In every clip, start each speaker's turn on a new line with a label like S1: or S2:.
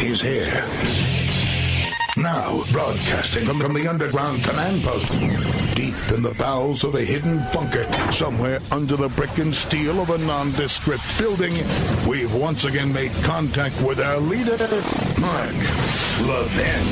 S1: He's here. Now, broadcasting from the underground command post, deep in the bowels of a hidden bunker, somewhere under the brick and steel of a nondescript building, we've once again made contact with our leader, Mark Levin.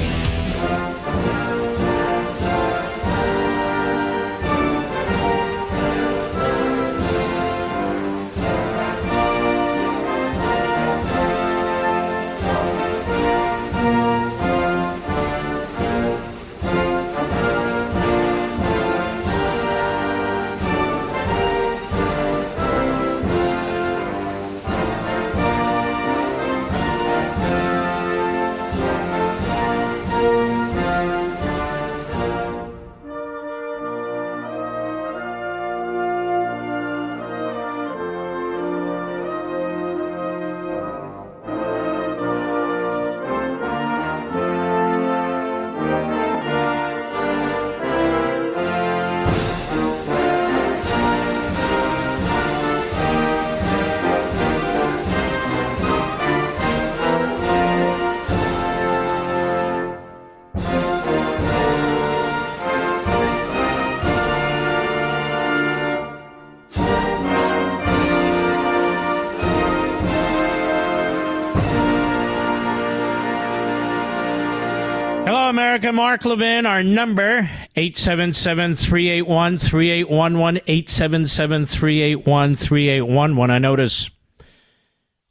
S2: America, Mark Levin, our number, 877-381-3811, 877-381-3811. I notice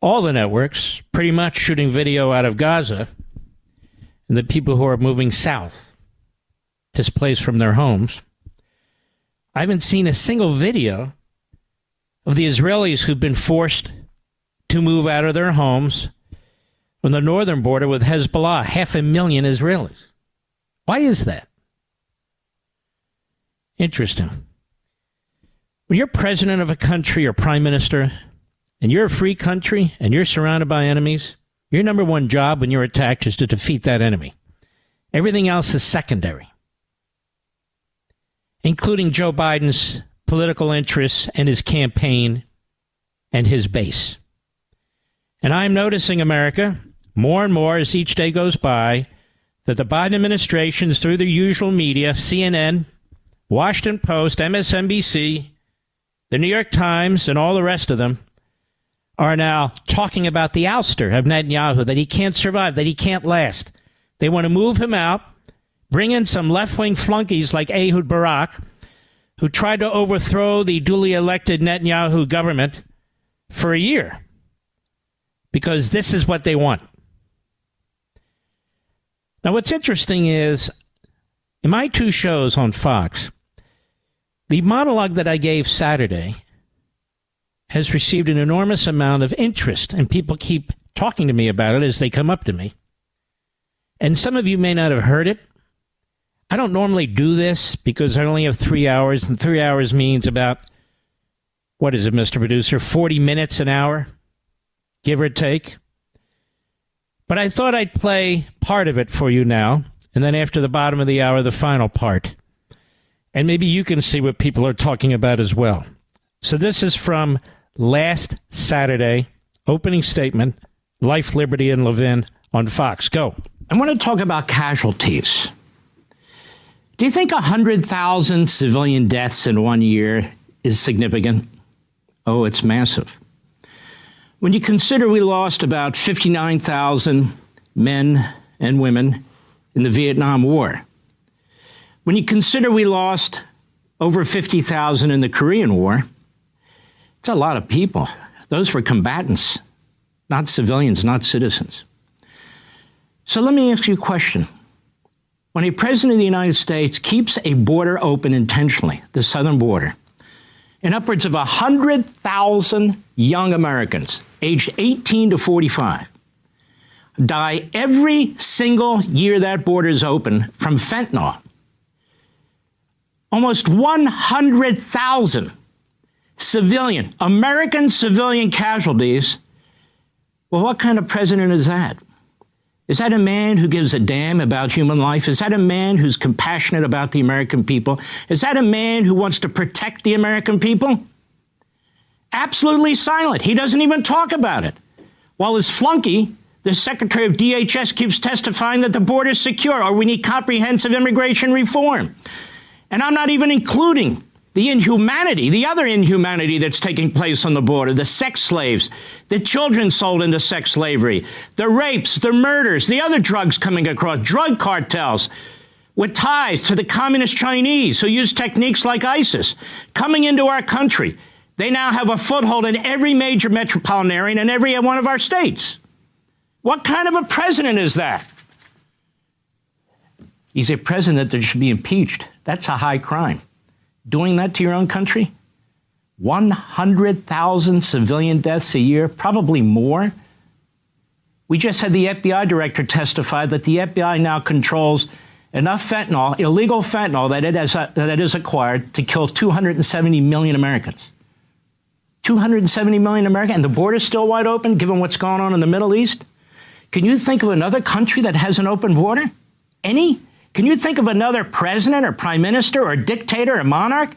S2: all the networks pretty much shooting video out of Gaza and the people who are moving south, displaced from their homes. I haven't seen a single video of the Israelis who've been forced to move out of their homes from the northern border with Hezbollah, 500,000 Israelis. Why is that? Interesting. When you're president of a country or prime minister, and you're a free country, and you're surrounded by enemies, your number one job when you're attacked is to defeat that enemy. Everything else is secondary, including Joe Biden's political interests and his campaign and his base. And I'm noticing, America, more and more as each day goes by, that the Biden administrations, through their usual media, CNN, Washington Post, MSNBC, the New York Times, and all the rest of them, are now talking about the ouster of Netanyahu, that he can't survive, that he can't last. They want to move him out, bring in some left-wing flunkies like Ehud Barak, who tried to overthrow the duly elected Netanyahu government for a year, because this is what they want. Now, what's interesting is, in my two shows on Fox, the monologue that I gave Saturday has received an enormous amount of interest, and people keep talking to me about it as they come up to me. And some of you may not have heard it. I don't normally do this because I only have 3 hours, and 3 hours means about, what is it, Mr. Producer, 40 minutes an hour, give or take. But I thought I'd play part of it for you now, and then after the bottom of the hour, the final part. And maybe you can see what people are talking about as well. So this is from last Saturday, opening statement, Life, Liberty, and Levin on Fox. Go.
S3: I want to talk about casualties. Do you think 100,000 civilian deaths in 1 year is significant? Oh, it's massive. When you consider we lost about 59,000 men and women in the Vietnam War, when you consider we lost over 50,000 in the Korean War, it's a lot of people. Those were combatants, not civilians, not citizens. So let me ask you a question. When a president of the United States keeps a border open intentionally, the southern border, and upwards of 100,000 young Americans aged 18 to 45 die every single year that border is open from fentanyl. Almost 100,000 American civilian casualties. Well, what kind of president is that? Is that a man who gives a damn about human life? Is that a man who's compassionate about the American people? Is that a man who wants to protect the American people? Absolutely silent. He doesn't even talk about it. While his flunky, The Secretary of DHS keeps testifying that the border is secure, or we need comprehensive immigration reform. And I'm not even including the inhumanity, the other inhumanity that's taking place on the border, the sex slaves, the children sold into sex slavery, the rapes, the murders, the other drugs coming across, drug cartels with ties to the communist Chinese who use techniques like ISIS coming into our country. They now have a foothold in every major metropolitan area and every one of our states. What kind of a president is that? He's a president that should be impeached. That's a high crime. Doing that to your own country? 100,000 civilian deaths a year, probably more. We just had the FBI director testify that the FBI now controls enough fentanyl, illegal fentanyl, that it is acquired to kill 270 million Americans. 270 million Americans, and the border's still wide open, given what's going on in the Middle East? Can you think of another country that has an open border? Any? Can you think of another president or prime minister or dictator or monarch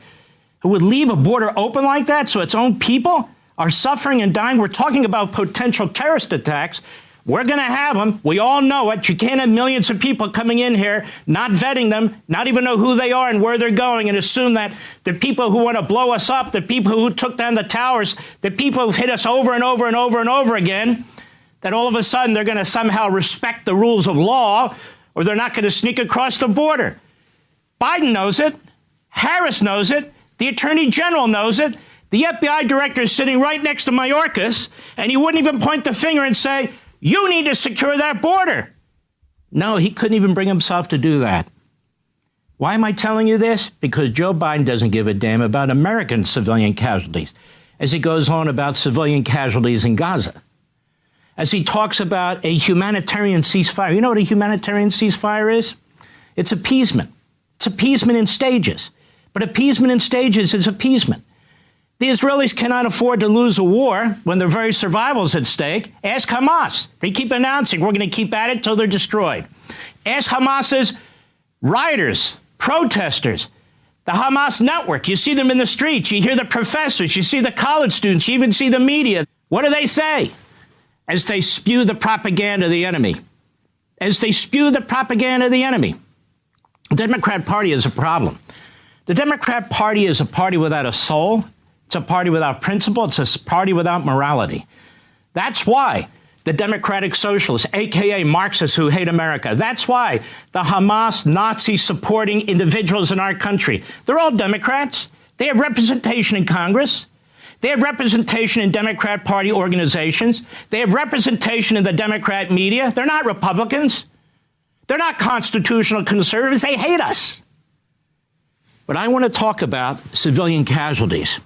S3: who would leave a border open like that so its own people are suffering and dying? We're talking about potential terrorist attacks. We're going to have them. We all know it. You can't have millions of people coming in here, not vetting them, not even know who they are and where they're going, and assume that the people who want to blow us up, the people who took down the towers, the people who've hit us over and over and over and over again, that all of a sudden they're going to somehow respect the rules of law, or they're not going to sneak across the border. Biden knows it. Harris knows it. The Attorney General knows it. The FBI director is sitting right next to Mayorkas, and he wouldn't even point the finger and say, you need to secure that border. No, he couldn't even bring himself to do that. Why am I telling you this? Because Joe Biden doesn't give a damn about American civilian casualties, as he goes on about civilian casualties in Gaza, as he talks about a humanitarian ceasefire. You know what a humanitarian ceasefire is? It's appeasement. It's appeasement in stages. But appeasement in stages is appeasement. The Israelis cannot afford to lose a war when their very survival is at stake. Ask Hamas. They keep announcing we're going to keep at it until they're destroyed. Ask Hamas's rioters, protesters, the Hamas network. You see them in the streets. You hear the professors. You see the college students. You even see the media. What do they say as they spew the propaganda of the enemy? As they spew the propaganda of the enemy. The Democrat Party is a problem. The Democrat Party is a party without a soul. It's a party without principle. It's a party without morality. That's why the Democratic Socialists, a.k.a. Marxists who hate America, that's why the Hamas Nazi-supporting individuals in our country, they're all Democrats. They have representation in Congress. They have representation in Democrat Party organizations. They have representation in the Democrat media. They're not Republicans. They're not constitutional conservatives. They hate us. But I want to talk about civilian casualties,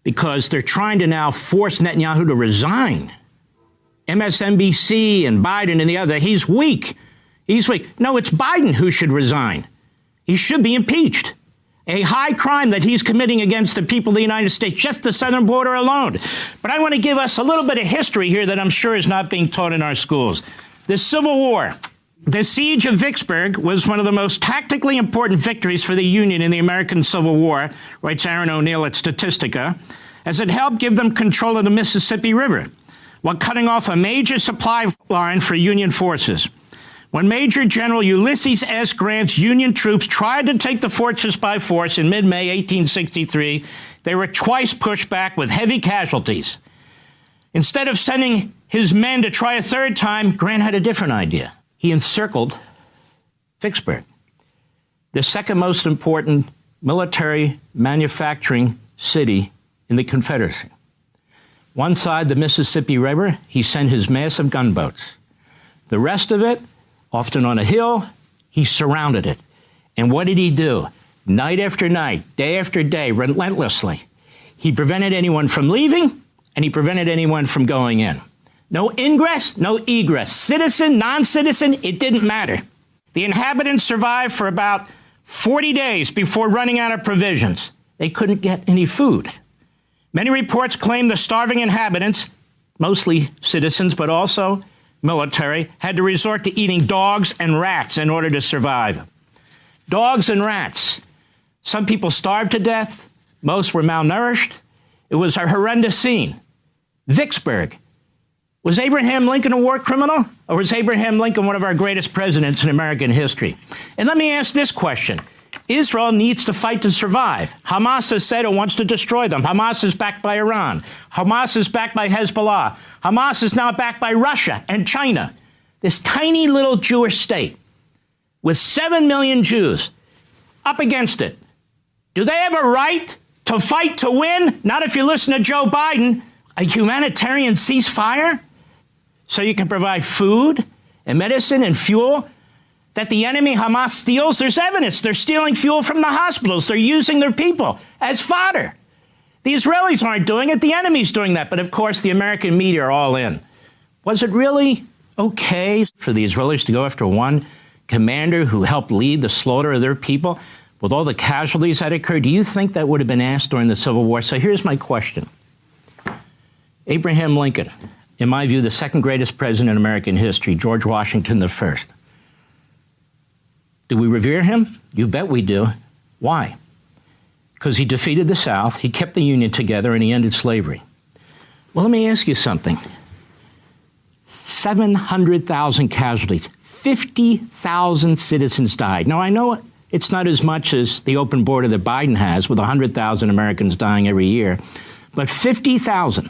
S3: because they're trying to now force Netanyahu to resign. MSNBC and Biden and the other, he's weak. He's weak. No, it's Biden who should resign. He should be impeached. A high crime that he's committing against the people of the United States, just the southern border alone. But I want to give us a little bit of history here that I'm sure is not being taught in our schools. The Civil War. The siege of Vicksburg was one of the most tactically important victories for the Union in the American Civil War, writes Aaron O'Neill at Statistica, as it helped give them control of the Mississippi River, while cutting off a major supply line for Union forces. When Major General Ulysses S. Grant's Union troops tried to take the fortress by force in mid-May 1863, they were twice pushed back with heavy casualties. Instead of sending his men to try a third time, Grant had a different idea. He encircled Vicksburg, the second most important military manufacturing city in the Confederacy. One side, the Mississippi River, he sent his massive gunboats. The rest of it, often on a hill, he surrounded it. And what did he do? Night after night, day after day, relentlessly. He prevented anyone from leaving, and he prevented anyone from going in. No ingress, no egress. Citizen, non-citizen, it didn't matter. The inhabitants survived for about 40 days before running out of provisions. They couldn't get any food. Many reports claim the starving inhabitants, mostly citizens but also military, had to resort to eating dogs and rats in order to survive. Dogs and rats. Some people starved to death. Most were malnourished. It was a horrendous scene. Vicksburg Was Abraham Lincoln a war criminal, or was Abraham Lincoln one of our greatest presidents in American history? And let me ask this question. Israel needs to fight to survive. Hamas has said it wants to destroy them. Hamas is backed by Iran. Hamas is backed by Hezbollah. Hamas is now backed by Russia and China. This tiny little Jewish state with 7 million Jews up against it. Do they have a right to fight to win? Not if you listen to Joe Biden. A humanitarian ceasefire so you can provide food and medicine and fuel that the enemy, Hamas, steals. There's evidence. They're stealing fuel from the hospitals. They're using their people as fodder. The Israelis aren't doing it. The enemy's doing that. But, of course, the American media are all in. Was it really okay for the Israelis to go after one commander who helped lead the slaughter of their people with all the casualties that occurred? Do you think that would have been asked during the Civil War? So here's my question. Abraham Lincoln, in my view, the second greatest president in American history, George Washington I. Do we revere him? You bet we do. Why? Because he defeated the South, he kept the Union together, and he ended slavery. Well, let me ask you something. 700,000 casualties, 50,000 citizens died. Now, I know it's not as much as the open border that Biden has, with 100,000 Americans dying every year, but 50,000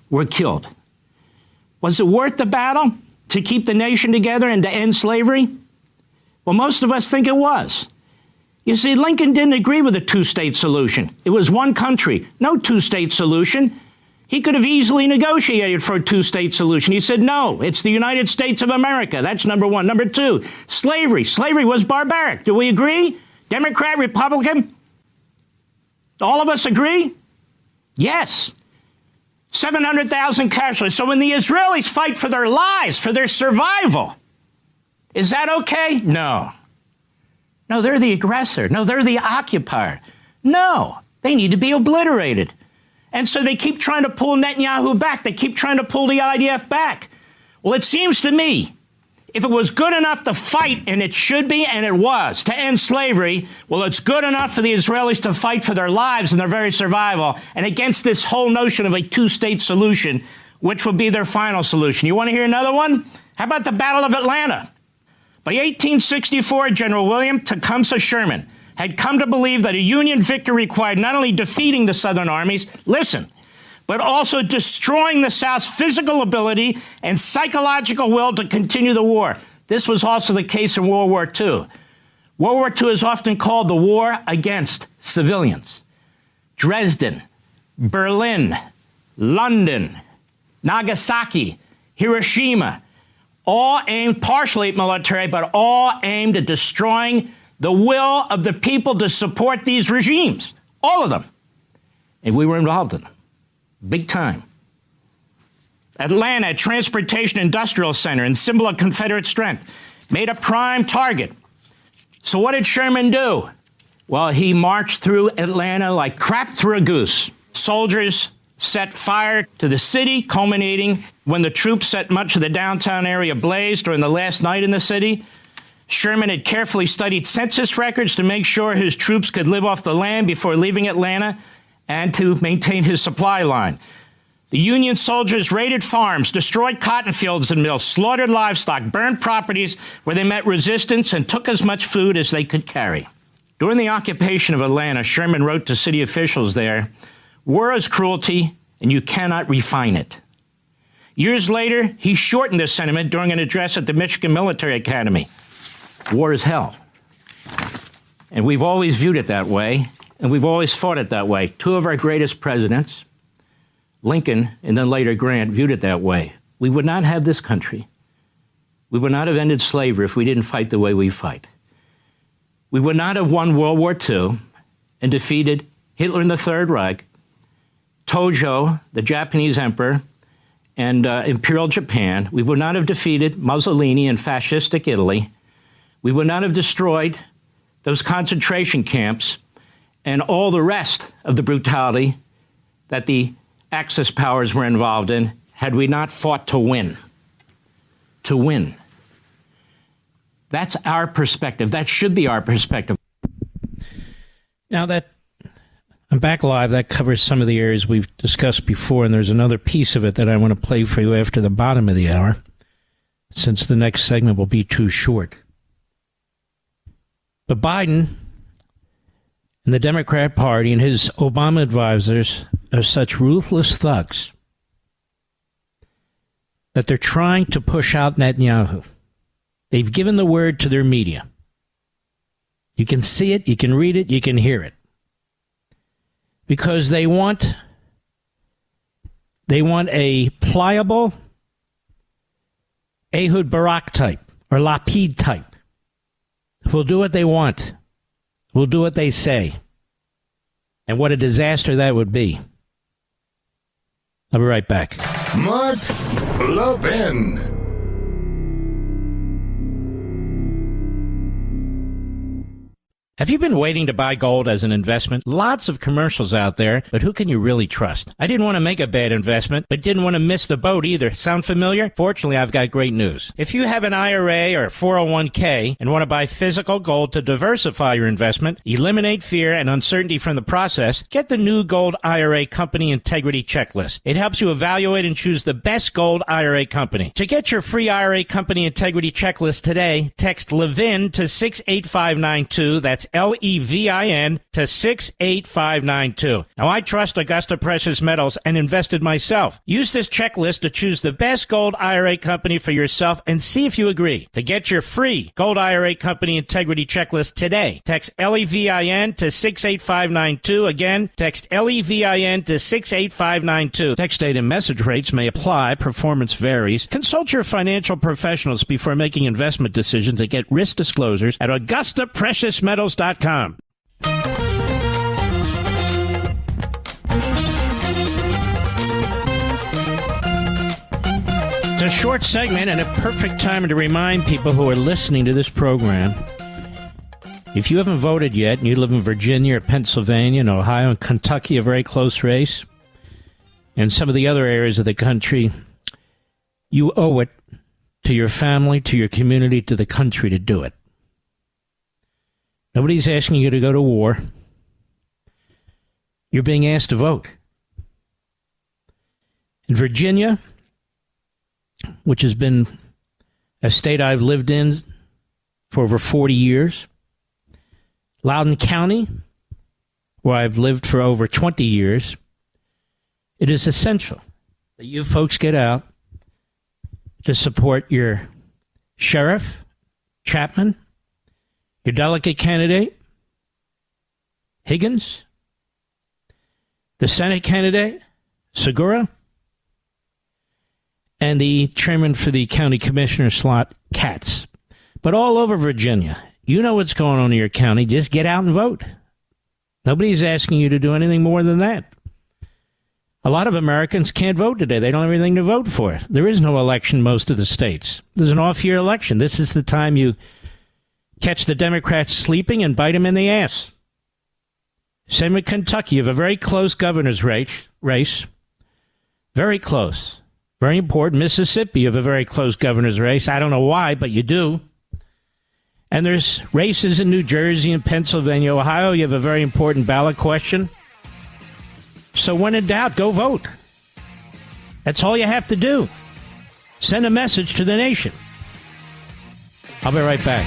S3: were killed. Was it worth the battle to keep the nation together and to end slavery? Well, most of us think it was. You see, Lincoln didn't agree with a two-state solution. It was one country, no two-state solution. He could have easily negotiated for a two-state solution. He said, no, it's the United States of America. That's number one. Number two, slavery. Slavery was barbaric. Do we agree? Democrat, Republican? All of us agree? Yes. 700,000 casualties. So when the Israelis fight for their lives, for their survival, is that okay? No. No, they're the aggressor. No, they're the occupier. No, they need to be obliterated. And so they keep trying to pull Netanyahu back. They keep trying to pull the IDF back. Well, it seems to me, if it was good enough to fight, and it should be, and it was, to end slavery, well, it's good enough for the Israelis to fight for their lives and their very survival, and against this whole notion of a two-state solution, which would be their final solution. You want to hear another one? How about the Battle of Atlanta? By 1864, General William Tecumseh Sherman had come to believe that a Union victory required not only defeating the Southern armies, listen, but also destroying the South's physical ability and psychological will to continue the war. This was also the case in World War II. World War II is often called the war against civilians. Dresden, Berlin, London, Nagasaki, Hiroshima, all aimed, partially military, but all aimed at destroying the will of the people to support these regimes. All of them. And we were involved in them. Big time. Atlanta, a transportation industrial center and symbol of Confederate strength, made a prime target. So what did Sherman do? Well, he marched through Atlanta like crap through a goose. Soldiers set fire to the city, culminating when the troops set much of the downtown area ablaze during the last night in the city. Sherman had carefully studied census records to make sure his troops could live off the land before leaving Atlanta and to maintain his supply line. The Union soldiers raided farms, destroyed cotton fields and mills, slaughtered livestock, burned properties where they met resistance, and took as much food as they could carry. During the occupation of Atlanta, Sherman wrote to city officials there, "War is cruelty, and you cannot refine it." Years later, he shortened this sentiment during an address at the Michigan Military Academy. War is hell. And we've always viewed it that way, and we've always fought it that way. Two of our greatest presidents, Lincoln and then later Grant, viewed it that way. We would not have this country. We would not have ended slavery if we didn't fight the way we fight. We would not have won World War II and defeated Hitler in the Third Reich, Tojo, the Japanese emperor, and Imperial Japan. We would not have defeated Mussolini and fascistic Italy. We would not have destroyed those concentration camps and all the rest of the brutality that the Axis powers were involved in had we not fought to win. To win. That's our perspective. That should be our perspective.
S2: Now that I'm back live. That covers some of the areas we've discussed before, and there's another piece of it that I want to play for you after the bottom of the hour, since the next segment will be too short. But Biden and the Democrat Party and his Obama advisors are such ruthless thugs that they're trying to push out Netanyahu. They've given the word to their media. You can see it, you can read it, you can hear it. Because they want a pliable Ehud Barak type or Lapid type who'll do what they want, who'll do what they say. And what a disaster that would be. I'll be right back.
S1: Mark Levin.
S2: Have you been waiting to buy gold as an investment? Lots of commercials out there, but who can you really trust? I didn't want to make a bad investment, but didn't want to miss the boat either. Sound familiar? Fortunately, I've got great news. If you have an IRA or 401k and want to buy physical gold to diversify your investment, eliminate fear and uncertainty from the process, get the new Gold IRA Company Integrity Checklist. It helps you evaluate and choose the best gold IRA company. To get your free IRA Company Integrity Checklist today, text Levin to 68592. That's Levin to 68592. Now, I trust Augusta Precious Metals and invested myself. Use this checklist to choose the best gold IRA company for yourself and see if you agree. To get your free Gold IRA Company Integrity Checklist today, text Levin to 68592. Again, text Levin to 68592. Text date and message rates may apply. Performance varies. Consult your financial professionals before making investment decisions and get risk disclosures at AugustaPreciousMetals.com. It's a short segment and a perfect time to remind people who are listening to this program, if you haven't voted yet and you live in Virginia or Pennsylvania and Ohio and Kentucky, a very close race, and some of the other areas of the country, you owe it to your family, to your community, to the country to do it. Nobody's asking you to go to war. You're being asked to vote. In Virginia, which has been a state I've lived in for over 40 years, Loudoun County, where I've lived for over 20 years, it is essential that you folks get out to support your sheriff, Chapman, your delegate candidate, Higgins, the Senate candidate, Segura, and the chairman for the county commissioner slot, Katz. But all over Virginia, you know what's going on in your county. Just get out and vote. Nobody's asking you to do anything more than that. A lot of Americans can't vote today. They don't have anything to vote for. There is no election in most of the states. There's an off-year election. This is the time you catch the Democrats sleeping and bite them in the ass. Same with Kentucky. You have a very close governor's race. Very close. Very important. Mississippi, you have a very close governor's race. I don't know why, but you do. And there's races in New Jersey and Pennsylvania. Ohio, you have a very important ballot question. So when in doubt, go vote. That's all you have to do. Send a message to the nation. I'll be right back.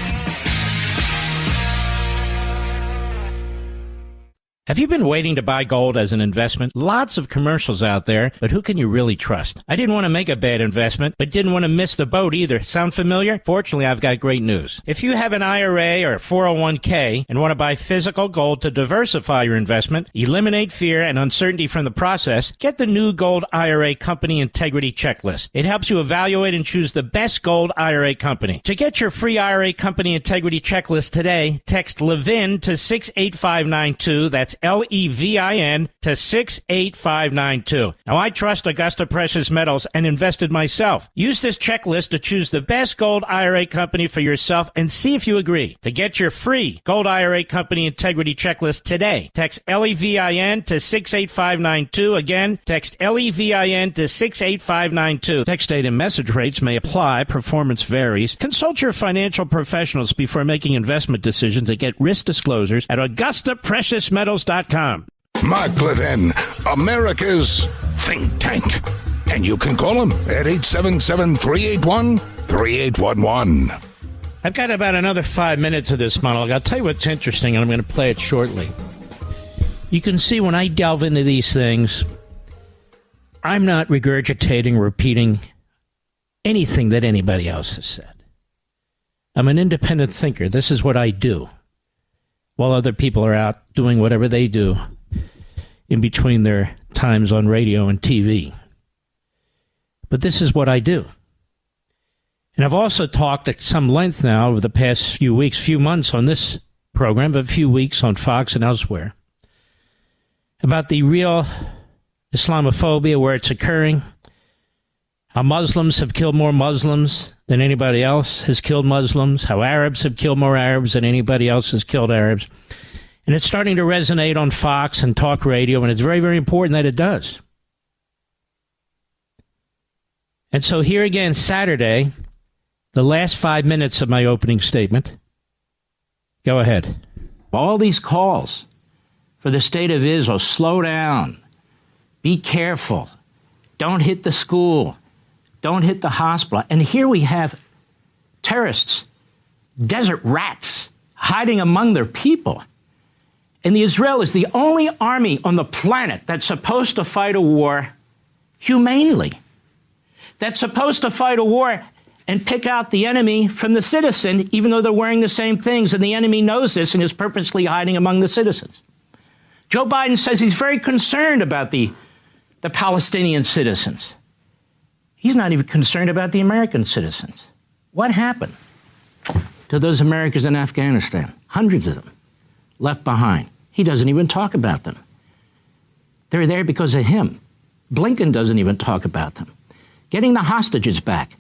S2: Have you been waiting to buy gold as an investment? Lots of commercials out there, but who can you really trust? I didn't want to make a bad investment, but didn't want to miss the boat either. Sound familiar? Fortunately, I've got great news. If you have an IRA or 401k and want to buy physical gold to diversify your investment, eliminate fear and uncertainty from the process, get the new Gold IRA Company Integrity Checklist. It helps you evaluate and choose the best gold IRA company. To get your free IRA Company Integrity Checklist today, text Levin to 68592. That's Levin to 68592. Now, I trust Augusta Precious Metals and invested myself. Use this checklist to choose the best gold IRA company for yourself and see if you agree. To get your free Gold IRA Company Integrity Checklist today, text Levin to 68592. Again, text Levin to 68592. Text date and message rates may apply. Performance varies. Consult your financial professionals before making investment decisions and get risk disclosures at AugustaPreciousMetals.com.
S1: Mark Levin, America's think tank. And you can call him at 877-381-3811.
S2: I've got about another 5 minutes of this monologue. I'll tell you what's interesting, and I'm going to play it shortly. You can see when I delve into these things, I'm not regurgitating, repeating anything that anybody else has said. I'm an independent thinker. This is what I do, while other people are out doing whatever they do in between their times on radio and TV. But this is what I do. And I've also talked at some length now over the past few weeks, few months on this program, but a few weeks on Fox and elsewhere, about the real Islamophobia, where it's occurring, how Muslims have killed more Muslims than anybody else has killed Muslims, how Arabs have killed more Arabs than anybody else has killed Arabs. And it's starting to resonate on Fox and talk radio, and it's very, very important that it does. And so here again, Saturday, the last 5 minutes of my opening statement. Go ahead.
S3: All these calls for the state of Israel, slow down, be careful, don't hit the school, don't hit the hospital. And here we have terrorists, desert rats, hiding among their people. And the Israel is the only army on the planet that's supposed to fight a war humanely, that's supposed to fight a war and pick out the enemy from the citizen, even though they're wearing the same things, and the enemy knows this and is purposely hiding among the citizens. Joe Biden says he's very concerned about the Palestinian citizens. He's not even concerned about the American citizens. What happened to those Americans in Afghanistan? Hundreds of them left behind. He doesn't even talk about them. They're there because of him. Blinken doesn't even talk about them. Getting the hostages back.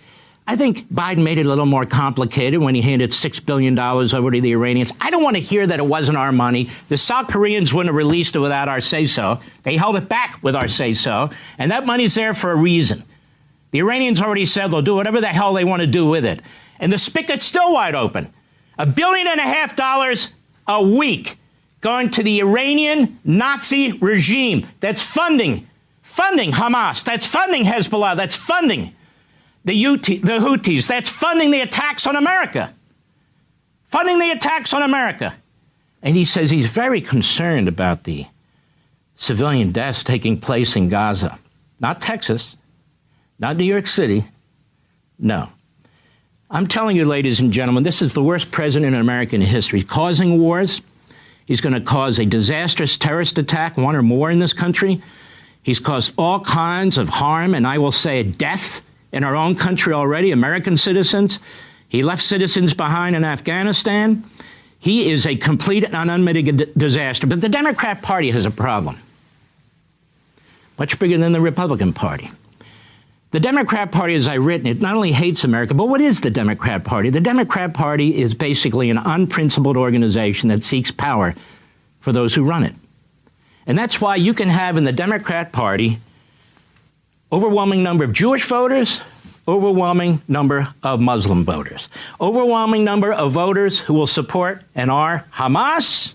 S3: I think Biden made it a little more complicated when he handed $6 billion over to the Iranians. I don't want to hear that it wasn't our money. The South Koreans wouldn't have released it without our say-so. They held it back with our say-so, and that money's there for a reason. The Iranians already said they'll do whatever the hell they want to do with it. And the spigot's still wide open. $1.5 billion a week going to the Iranian Nazi regime that's funding Hamas, that's funding Hezbollah, that's funding the Houthis, that's funding the attacks on America. Funding the attacks on America. And he says he's very concerned about the civilian deaths taking place in Gaza. Not Texas, not New York City, no. I'm telling you, ladies and gentlemen, this is the worst president in American history. He's causing wars. He's going to cause a disastrous terrorist attack, one or more in this country. He's caused all kinds of harm, and I will say death in our own country already, American citizens. He left citizens behind in Afghanistan. He is a complete and unmitigated disaster. But the Democrat Party has a problem, much bigger than the Republican Party. The Democrat Party, as I've written it, not only hates America, but what is the Democrat Party? The Democrat Party is basically an unprincipled organization that seeks power for those who run it. And that's why you can have in the Democrat Party overwhelming number of Jewish voters, overwhelming number of Muslim voters, overwhelming number of voters who will support and are Hamas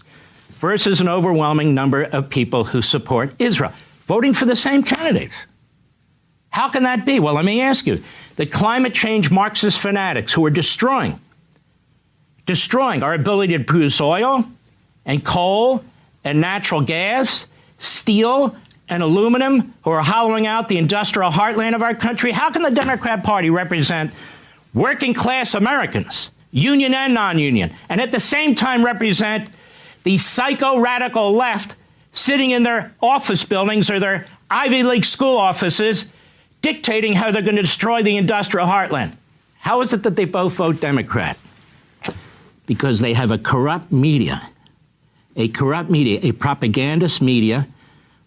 S3: versus an overwhelming number of people who support Israel, voting for the same candidates. How can that be? Well, let me ask you. The climate change Marxist fanatics who are destroying our ability to produce oil and coal and natural gas, steel and aluminum, who are hollowing out the industrial heartland of our country. How can the Democrat Party represent working class Americans, union and non-union, and at the same time represent the psycho-radical left sitting in their office buildings or their Ivy League school offices dictating how they're going to destroy the industrial heartland? How is it that they both vote Democrat? Because they have a corrupt media, a propagandist media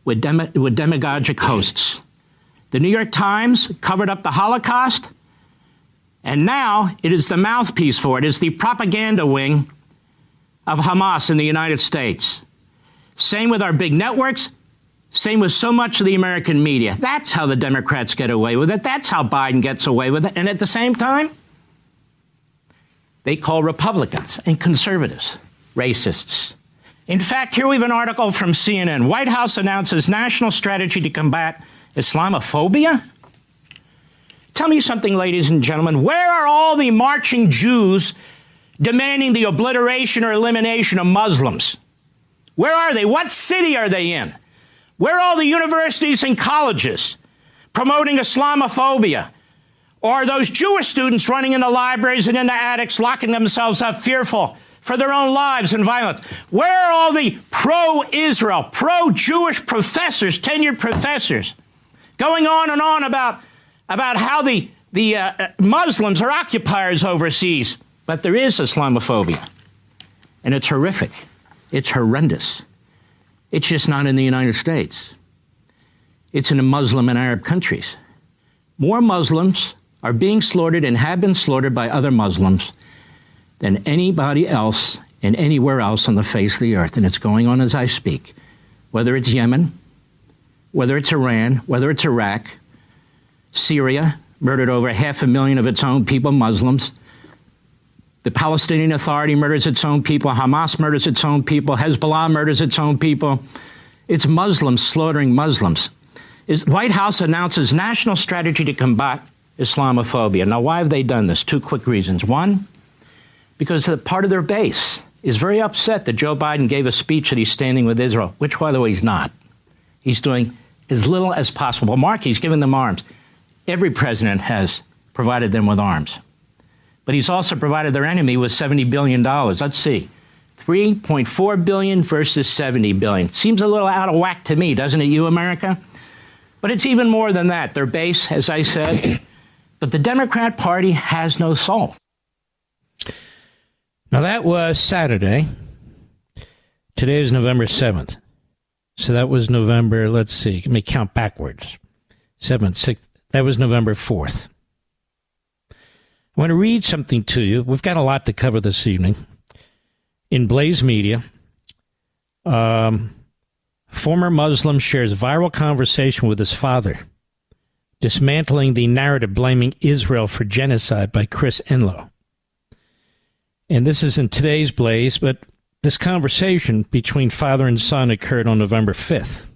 S3: with demagogic hosts. The New York Times covered up the Holocaust, and now it is the mouthpiece for it. It's the propaganda wing of Hamas in the United States. Same with our big networks. Same with so much of the American media. That's how the Democrats get away with it. That's how Biden gets away with it. And at the same time, they call Republicans and conservatives racists. In fact, here we have an article from CNN. White House announces national strategy to combat Islamophobia. Tell me something, ladies and gentlemen. Where are all the marching Jews demanding the obliteration or elimination of Muslims? Where are they? What city are they in? Where are all the universities and colleges promoting Islamophobia? Or are those Jewish students running into libraries and into attics, locking themselves up, fearful for their own lives and violence? Where are all the pro-Israel, pro-Jewish professors, tenured professors, going on and on about how the Muslims are occupiers overseas? But there is Islamophobia, and it's horrific. It's horrendous. It's just not in the United States. It's in the Muslim and Arab countries. More Muslims are being slaughtered and have been slaughtered by other Muslims than anybody else and anywhere else on the face of the earth. And it's going on as I speak. Whether it's Yemen, whether it's Iran, whether it's Iraq, Syria murdered over 500,000 of its own people, Muslims. The Palestinian Authority murders its own people. Hamas murders its own people. Hezbollah murders its own people. It's Muslims slaughtering Muslims. White House announces national strategy to combat Islamophobia. Now, why have they done this? Two quick reasons. One, because part of their base is very upset that Joe Biden gave a speech that he's standing with Israel, which, by the way, he's not. He's doing as little as possible. Mark, he's giving them arms. Every president has provided them with arms. But he's also provided their enemy with $70 billion. Let's see. $3.4 billion versus $70 billion. Seems a little out of whack to me, doesn't it, you, America? But it's even more than that. Their base, as I said, but the Democrat Party has no soul.
S2: Now, that was Saturday. Today is November 7th. So that was November, let's see, let me count backwards. 7th, 6th, that was November 4th. I want to read something to you. We've got a lot to cover this evening. In Blaze Media, former Muslim shares viral conversation with his father, dismantling the narrative blaming Israel for genocide by Chris Enlow. And this is in today's Blaze, but this conversation between father and son occurred on November 5th,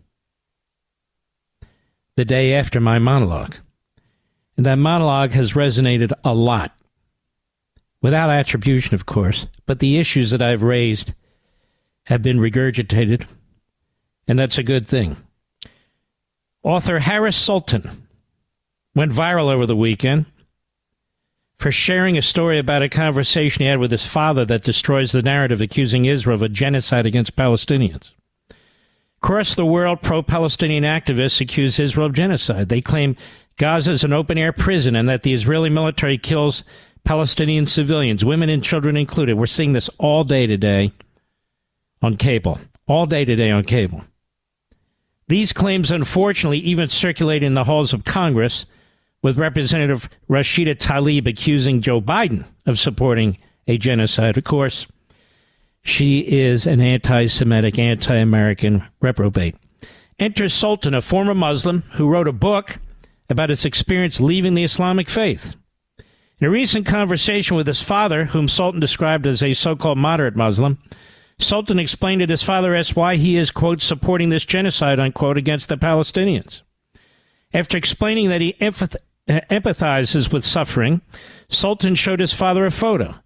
S2: the day after my monologue. And that monologue has resonated a lot, without attribution, of course, but the issues that I've raised have been regurgitated, and that's a good thing. Author Harris Sultan went viral over the weekend for sharing a story about a conversation he had with his father that destroys the narrative accusing Israel of a genocide against Palestinians. Across the world, pro-Palestinian activists accuse Israel of genocide. They claim Gaza is an open-air prison and that the Israeli military kills Palestinian civilians, women and children included. We're seeing this all day today on cable. All day today on cable. These claims, unfortunately, even circulate in the halls of Congress, with Representative Rashida Tlaib accusing Joe Biden of supporting a genocide. Of course, she is an anti-Semitic, anti-American reprobate. Enter Sultan, a former Muslim who wrote a book about his experience leaving the Islamic faith. In a recent conversation with his father, whom Sultan described as a so-called moderate Muslim, Sultan explained that his father asked why he is, quote, supporting this genocide, unquote, against the Palestinians. After explaining that he empathizes with suffering, Sultan showed his father a photo,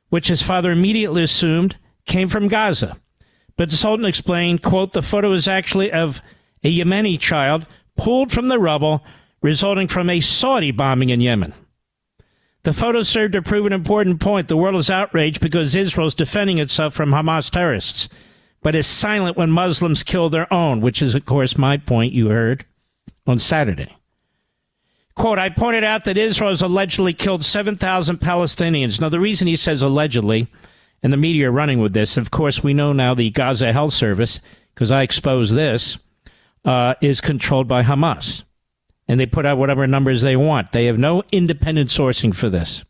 S2: which his father immediately assumed came from Gaza. But Sultan explained, quote, the photo is actually of a Yemeni child pulled from the rubble resulting from a Saudi bombing in Yemen. The photo served to prove an important point. The world is outraged because Israel is defending itself from Hamas terrorists, but is silent when Muslims kill their own, which is, of course, my point you heard on Saturday. Quote, I pointed out that Israel has allegedly killed 7,000 Palestinians. Now, the reason he says allegedly, and the media are running with this, of course, we know now the Gaza Health Service, because I exposed this, is controlled by Hamas. And they put out whatever numbers they want. They have no independent sourcing for this.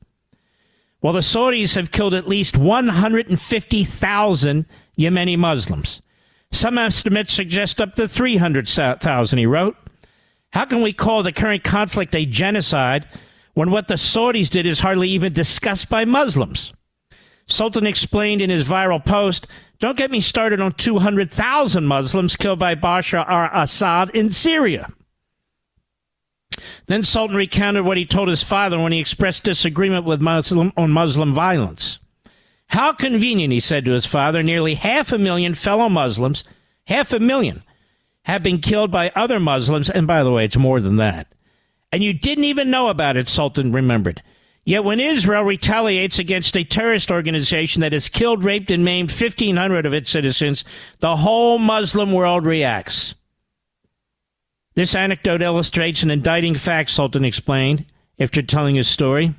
S2: Well, the Saudis have killed at least 150,000 Yemeni Muslims. Some estimates suggest up to 300,000, he wrote. How can we call the current conflict a genocide when what the Saudis did is hardly even discussed by Muslims? Sultan explained in his viral post, "Don't get me started on 200,000 Muslims killed by Bashar al-Assad in Syria." Then Sultan recounted what he told his father when he expressed disagreement with Muslim violence. "How convenient," he said to his father, "nearly 500,000 fellow Muslims, 500,000, have been killed by other Muslims," and by the way, it's more than that. "And you didn't even know about it," Sultan remembered. "Yet when Israel retaliates against a terrorist organization that has killed, raped, and maimed 1,500 of its citizens, the whole Muslim world reacts." This anecdote illustrates an indicting fact, Sultan explained, after telling his story.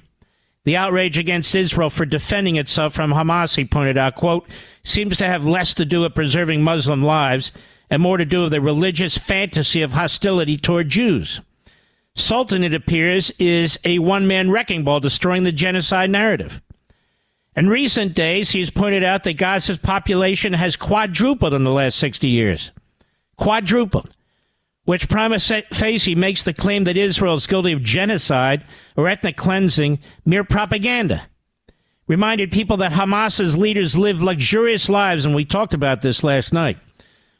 S2: The outrage against Israel for defending itself from Hamas, he pointed out, quote, seems to have less to do with preserving Muslim lives and more to do with the religious fantasy of hostility toward Jews. Sultan, it appears, is a one-man wrecking ball destroying the genocide narrative. In recent days, he has pointed out that Gaza's population has quadrupled in the last 60 years. Quadrupled. Which prima facie makes the claim that Israel is guilty of genocide or ethnic cleansing mere propaganda. Reminded people that Hamas's leaders live luxurious lives, and we talked about this last night,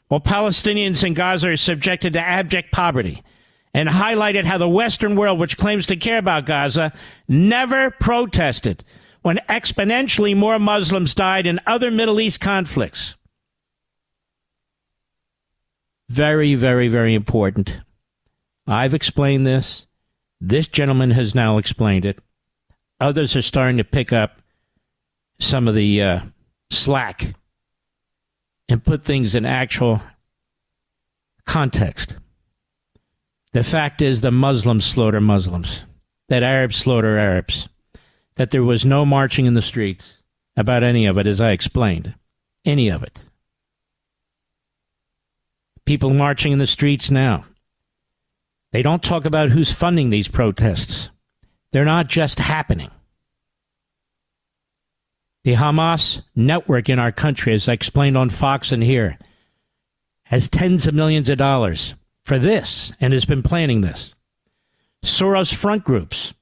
S2: while Palestinians in Gaza are subjected to abject poverty, and highlighted how the Western world, which claims to care about Gaza, never protested when exponentially more Muslims died in other Middle East conflicts. Very, very, very important. I've explained this. This gentleman has now explained it. Others are starting to pick up some of the slack and put things in actual context. The fact is the Muslims slaughter Muslims, that Arabs slaughter Arabs, that there was no marching in the streets about any of it, as I explained. Any of it. People marching in the streets now. They don't talk about who's funding these protests. They're not just happening. The Hamas network in our country, as I explained on Fox and here, has tens of millions of dollars for this and has been planning this. Soros front groups,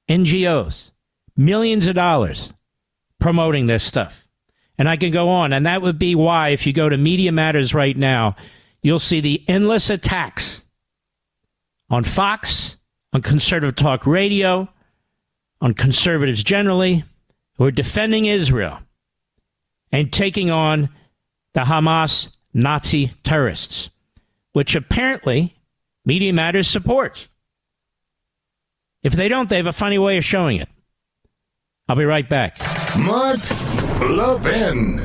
S2: NGOs, millions of dollars promoting this stuff. And I can go on, and that would be why, if you go to Media Matters right now, you'll see the endless attacks on Fox, on conservative talk radio, on conservatives generally, who are defending Israel and taking on the Hamas Nazi terrorists, which apparently Media Matters supports. If they don't, they have a funny way of showing it. I'll be right back.
S1: Mark Levin.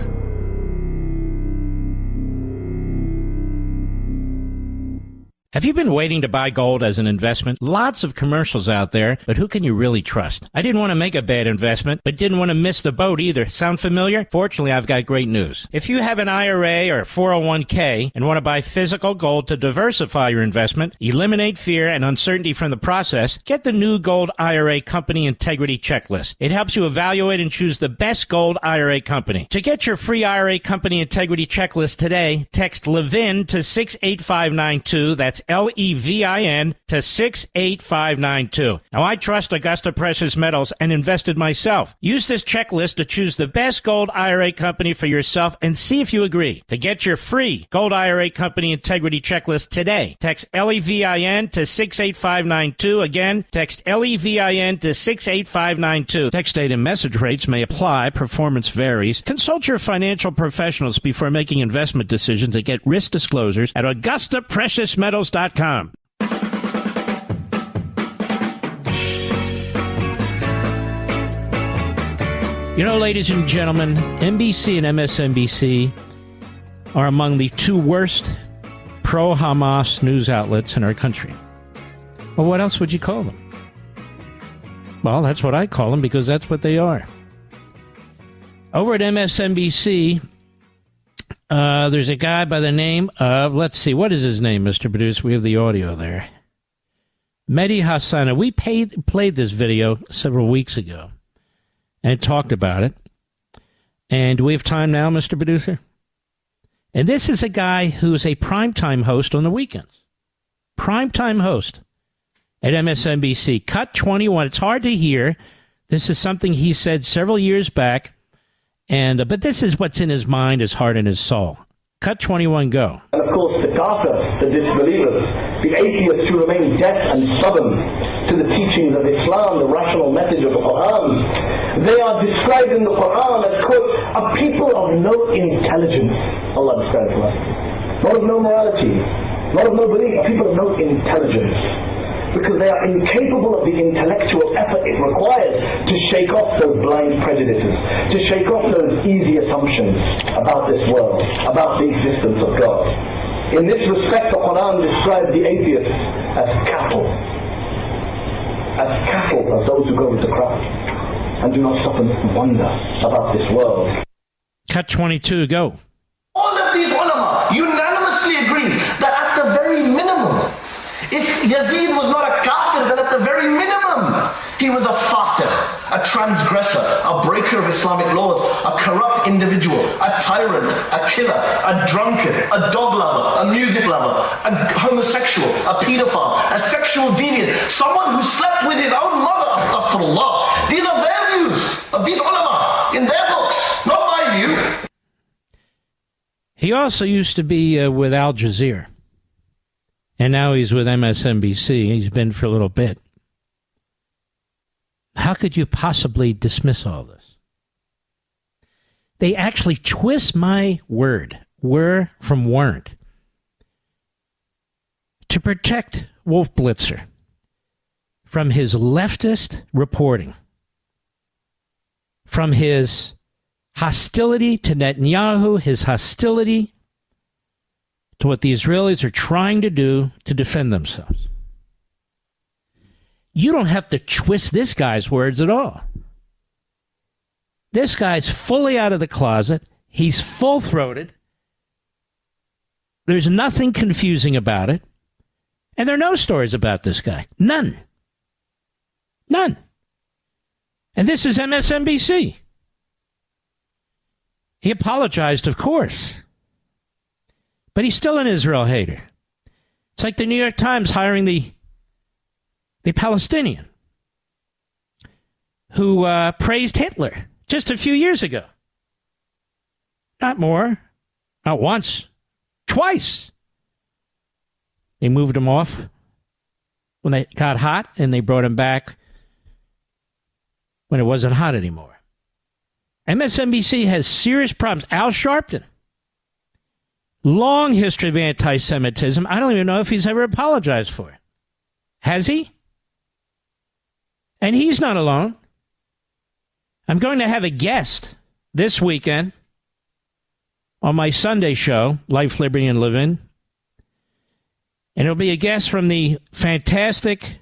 S2: Have you been waiting to buy gold as an investment? Lots of commercials out there, but who can you really trust? I didn't want to make a bad investment, but didn't want to miss the boat either. Sound familiar? Fortunately, I've got great news. If you have an IRA or 401k and want to buy physical gold to diversify your investment, eliminate fear and uncertainty from the process, get the new Gold IRA Company Integrity Checklist. It helps you evaluate and choose the best gold IRA company. To get your free IRA Company Integrity Checklist today, text Levin to 68592. That's Levin to 68592. Now, I trust Augusta Precious Metals and invested myself. Use this checklist to choose the best gold IRA company for yourself and see if you agree. To get your free Gold IRA Company Integrity Checklist today, text Levin to 68592. Again, text Levin to 68592. Text date and message rates may apply. Performance varies. Consult your financial professionals before making investment decisions and get risk disclosures at AugustaPreciousMetals.com. You know, ladies and gentlemen, NBC and MSNBC are among the two worst pro-Hamas news outlets in our country. Well, what else would you call them? Well, that's what I call them because that's what they are. Over at MSNBC, there's a guy by the name of, let's see, what is his name, Mr. Producer? We have the audio there. Mehdi Hassana. We played this video several weeks ago and talked about it. And do we have time now, Mr. Producer? And this is a guy who is a primetime host on the weekends. Primetime host at MSNBC. Cut 21. It's hard to hear This is something he said several years back, and but this is what's in his mind, his heart, and his soul. Cut 21, go.
S4: And of course the kafirs, the disbelievers, the atheists who remain deaf and stubborn to the teachings of Islam, the rational message of the Quran, they are described in the Quran as, quote, a people of no intelligence. Allah describes us. Not of no morality, not of no belief, a people of no intelligence. Because they are incapable of the intellectual effort it requires to shake off those blind prejudices, to shake off those easy assumptions about this world, about the existence of God. In this respect, the Quran describes the atheists as cattle of those who go with the crowd and do not stop and wonder about this world.
S2: Cut 22, go.
S5: All of these ulama unanimously agree that at the very minimum, if Yazid was not a kafir, then at the very minimum, he was a fasiq, a transgressor, a breaker of Islamic laws, a corrupt individual, a tyrant, a killer, a drunkard, a dog lover, a music lover, a homosexual, a pedophile, a sexual deviant, someone who slept with his own mother, astaghfirullah. These are their views of these ulama in their books, not my view.
S2: He also used to be with Al Jazeera. And now he's with MSNBC. He's been for a little bit. How could you possibly dismiss all this? They actually twist my word, were from weren't, to protect Wolf Blitzer from his leftist reporting, from his hostility to Netanyahu, his hostility to what the Israelis are trying to do to defend themselves. You don't have to twist this guy's words at all. This guy's fully out of the closet. He's full-throated. There's nothing confusing about it. And there are no stories about this guy. None. None. And this is MSNBC. He apologized, of course. But he's still an Israel hater. It's like the New York Times hiring the Palestinian who praised Hitler just a few years ago. Not more. Not once. Twice. They moved him off when they got hot, and they brought him back when it wasn't hot anymore. MSNBC has serious problems. Al Sharpton. Long history of anti-Semitism. I don't even know if he's ever apologized for it. Has he? And he's not alone. I'm going to have a guest this weekend on my Sunday show, Life, Liberty, and Levin. And it'll be a guest from the fantastic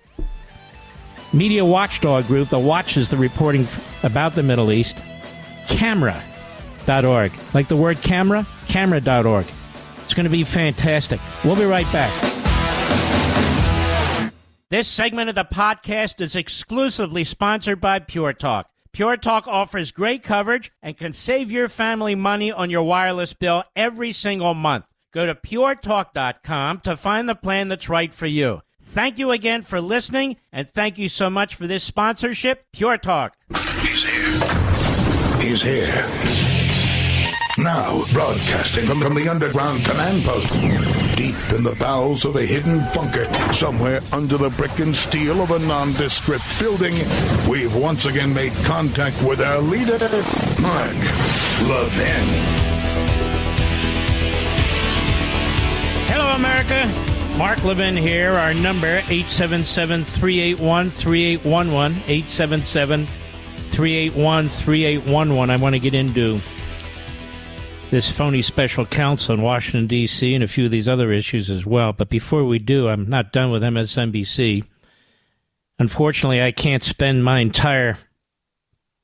S2: media watchdog group that watches the reporting about the Middle East, camera.org. Like the word camera? Camera.org. It's going to be fantastic. We'll be right back. This segment of the podcast is exclusively sponsored by Pure Talk. Pure Talk offers great coverage and can save your family money on your wireless bill every single month. Go to puretalk.com to find the plan that's right for you. Thank you again for listening, and thank you so much for this sponsorship, Pure Talk.
S1: He's here. He's here. Now, broadcasting from the underground command post, deep in the bowels of a hidden bunker, somewhere under the brick and steel of a nondescript building, we've once again made contact with our leader, Mark Levin.
S2: Hello, America. Mark Levin here. Our number, 877-381-3811, 877-381-3811. I want to get into this phony special counsel in Washington, D.C., and a few of these other issues as well. But before we do, I'm not done with MSNBC. Unfortunately, I can't spend my entire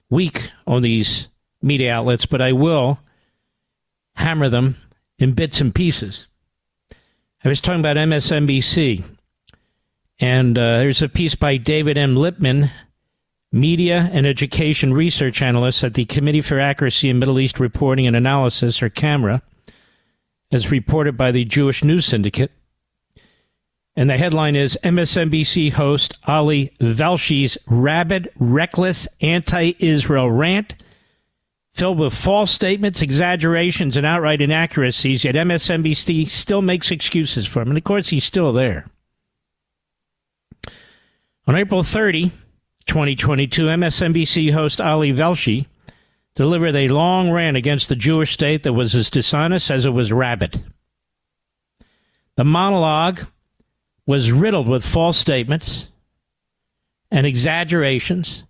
S2: week on these media outlets, but I will hammer them in bits and pieces. I was talking about MSNBC, and there's a piece by David M. Lipman, Media and Education Research Analyst at the Committee for Accuracy in Middle East Reporting and Analysis, or CAMRA, as reported by the Jewish News Syndicate. And the headline is MSNBC host Ali Velshi's rabid, reckless, anti-Israel rant filled with false statements, exaggerations, and outright inaccuracies, yet MSNBC still makes excuses for him. And, of course, he's still there. On April 30, 2022, MSNBC host Ali Velshi delivered a long rant against the Jewish state that was as dishonest as it was rabid. The monologue was riddled with false statements and exaggerations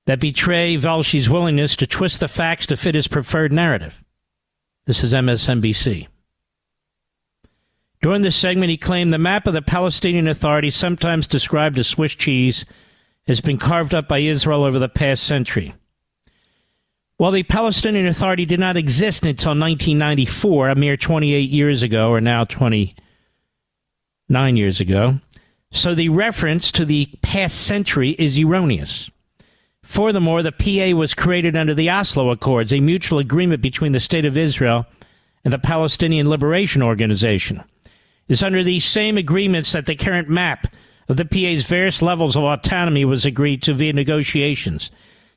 S2: that betray Velshi's willingness to twist the facts to fit his preferred narrative. This is MSNBC. During this segment, he claimed the map of the Palestinian Authority, sometimes described as Swiss cheese, has been carved up by Israel over the past century. While the Palestinian Authority did not exist until 1994, a mere 28 years ago, or now 29 years ago, so the reference to the past century is erroneous. Furthermore, the PA was created under the Oslo Accords, a mutual agreement between the State of Israel and the Palestinian Liberation Organization. It's under these same agreements that the current map of the PA's various levels of autonomy was agreed to via negotiations.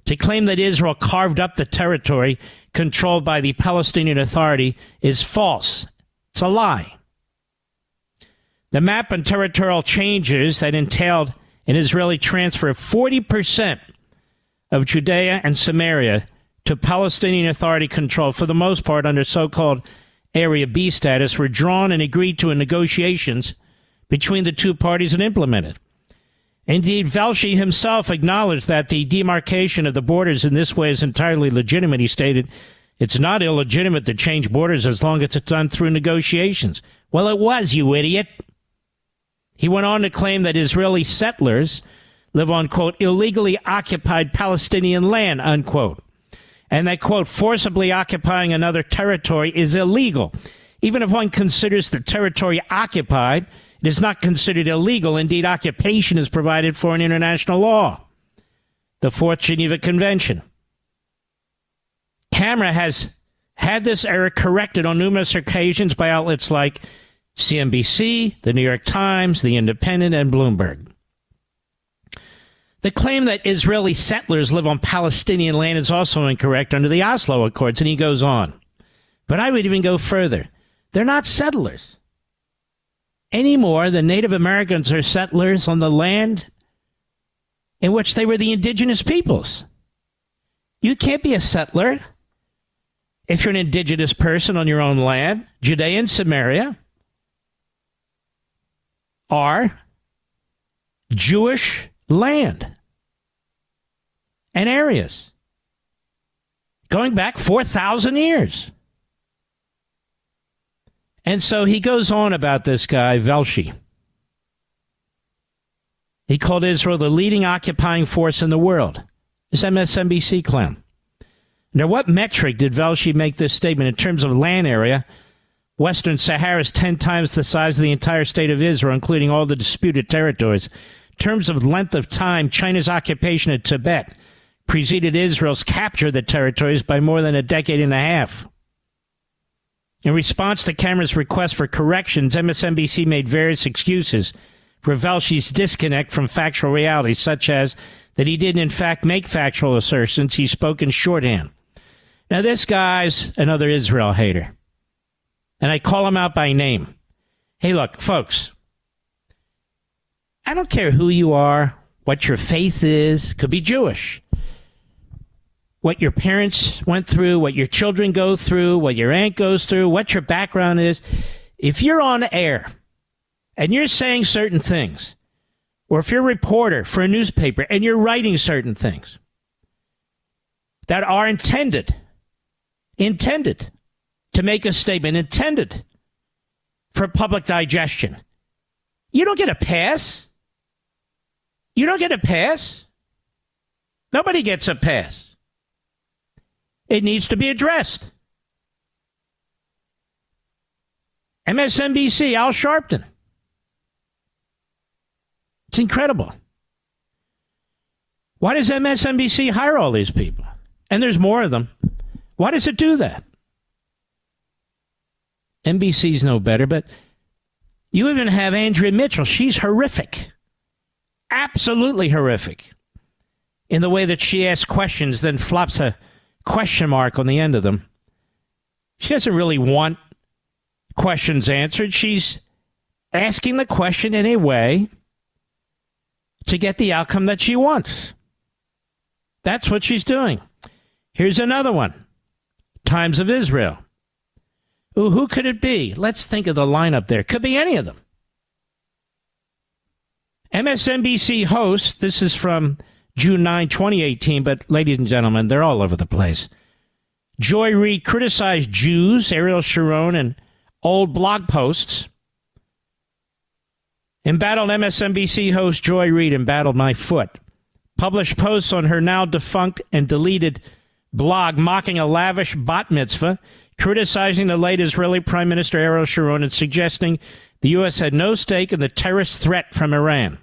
S2: To claim that Israel carved up the territory controlled by the Palestinian Authority is false. It's a lie. The map and territorial changes that entailed an Israeli transfer of 40% of Judea and Samaria to Palestinian Authority control, for the most part under so-called Area B status, were drawn and agreed to in negotiations between the two parties and implemented. Indeed, Velshi himself acknowledged that the demarcation of the borders in this way is entirely legitimate. He stated, "It's not illegitimate to change borders as long as it's done through negotiations." Well, it was, you idiot. He went on to claim that Israeli settlers live on, quote, illegally occupied Palestinian land, unquote, and that, quote, forcibly occupying another territory is illegal. Even if one considers the territory occupied, it is not considered illegal. Indeed, occupation is provided for in international law, the Fourth Geneva Convention. Camera has had this error corrected on numerous occasions by outlets like CNBC, the New York Times, The Independent, and Bloomberg. The claim that Israeli settlers live on Palestinian land is also incorrect under the Oslo Accords, and he goes on. But I would even go further. They're not settlers any more than Native Americans are settlers on the land in which they were the indigenous peoples. You can't be a settler if you're an indigenous person on your own land. Judea and Samaria are Jewish land and areas going back 4,000 years. And so he goes on about this guy, Velshi. He called Israel the leading occupying force in the world. This MSNBC clown. Now, what metric did Velshi make this statement in terms of land area? Western Sahara is 10 times the size of the entire state of Israel, including all the disputed territories. In terms of length of time, China's occupation of Tibet preceded Israel's capture of the territories by more than a decade and a half. In response to Cameron's request for corrections, MSNBC made various excuses for Velshi's disconnect from factual reality, such as that he didn't in fact make factual assertions, he spoke in shorthand. Now this guy's another Israel hater, and I call him out by name. Hey, look, folks, I don't care who you are, what your faith is, could be Jewish, what your parents went through, what your children go through, what your aunt goes through, what your background is. If you're on air and you're saying certain things, or if you're a reporter for a newspaper and you're writing certain things that are intended to make a statement, intended for public digestion, you don't get a pass. You don't get a pass. Nobody gets a pass. It needs to be addressed. MSNBC, Al Sharpton. It's incredible. Why does MSNBC hire all these people? And there's more of them. Why does it do that? NBC's no better, but You even have Andrea Mitchell. She's horrific. Absolutely horrific. In the way that she asks questions, then flops a question mark on the end of them. She doesn't really want questions answered. She's asking the question in a way to get the outcome that she wants. That's what she's doing. Here's another one. Times of Israel. Ooh, who could it be? Let's think of the lineup there. Could be any of them. MSNBC host, this is from June 9, 2018, but ladies and gentlemen, they're all over the place. Joy Reid criticized Jews, Ariel Sharon, and old blog posts. Embattled MSNBC host Joy Reid embattled my foot. Published posts on her now defunct and deleted blog mocking a lavish bat mitzvah, criticizing the late Israeli Prime Minister Ariel Sharon and suggesting the U.S. had no stake in the terrorist threat from Iran.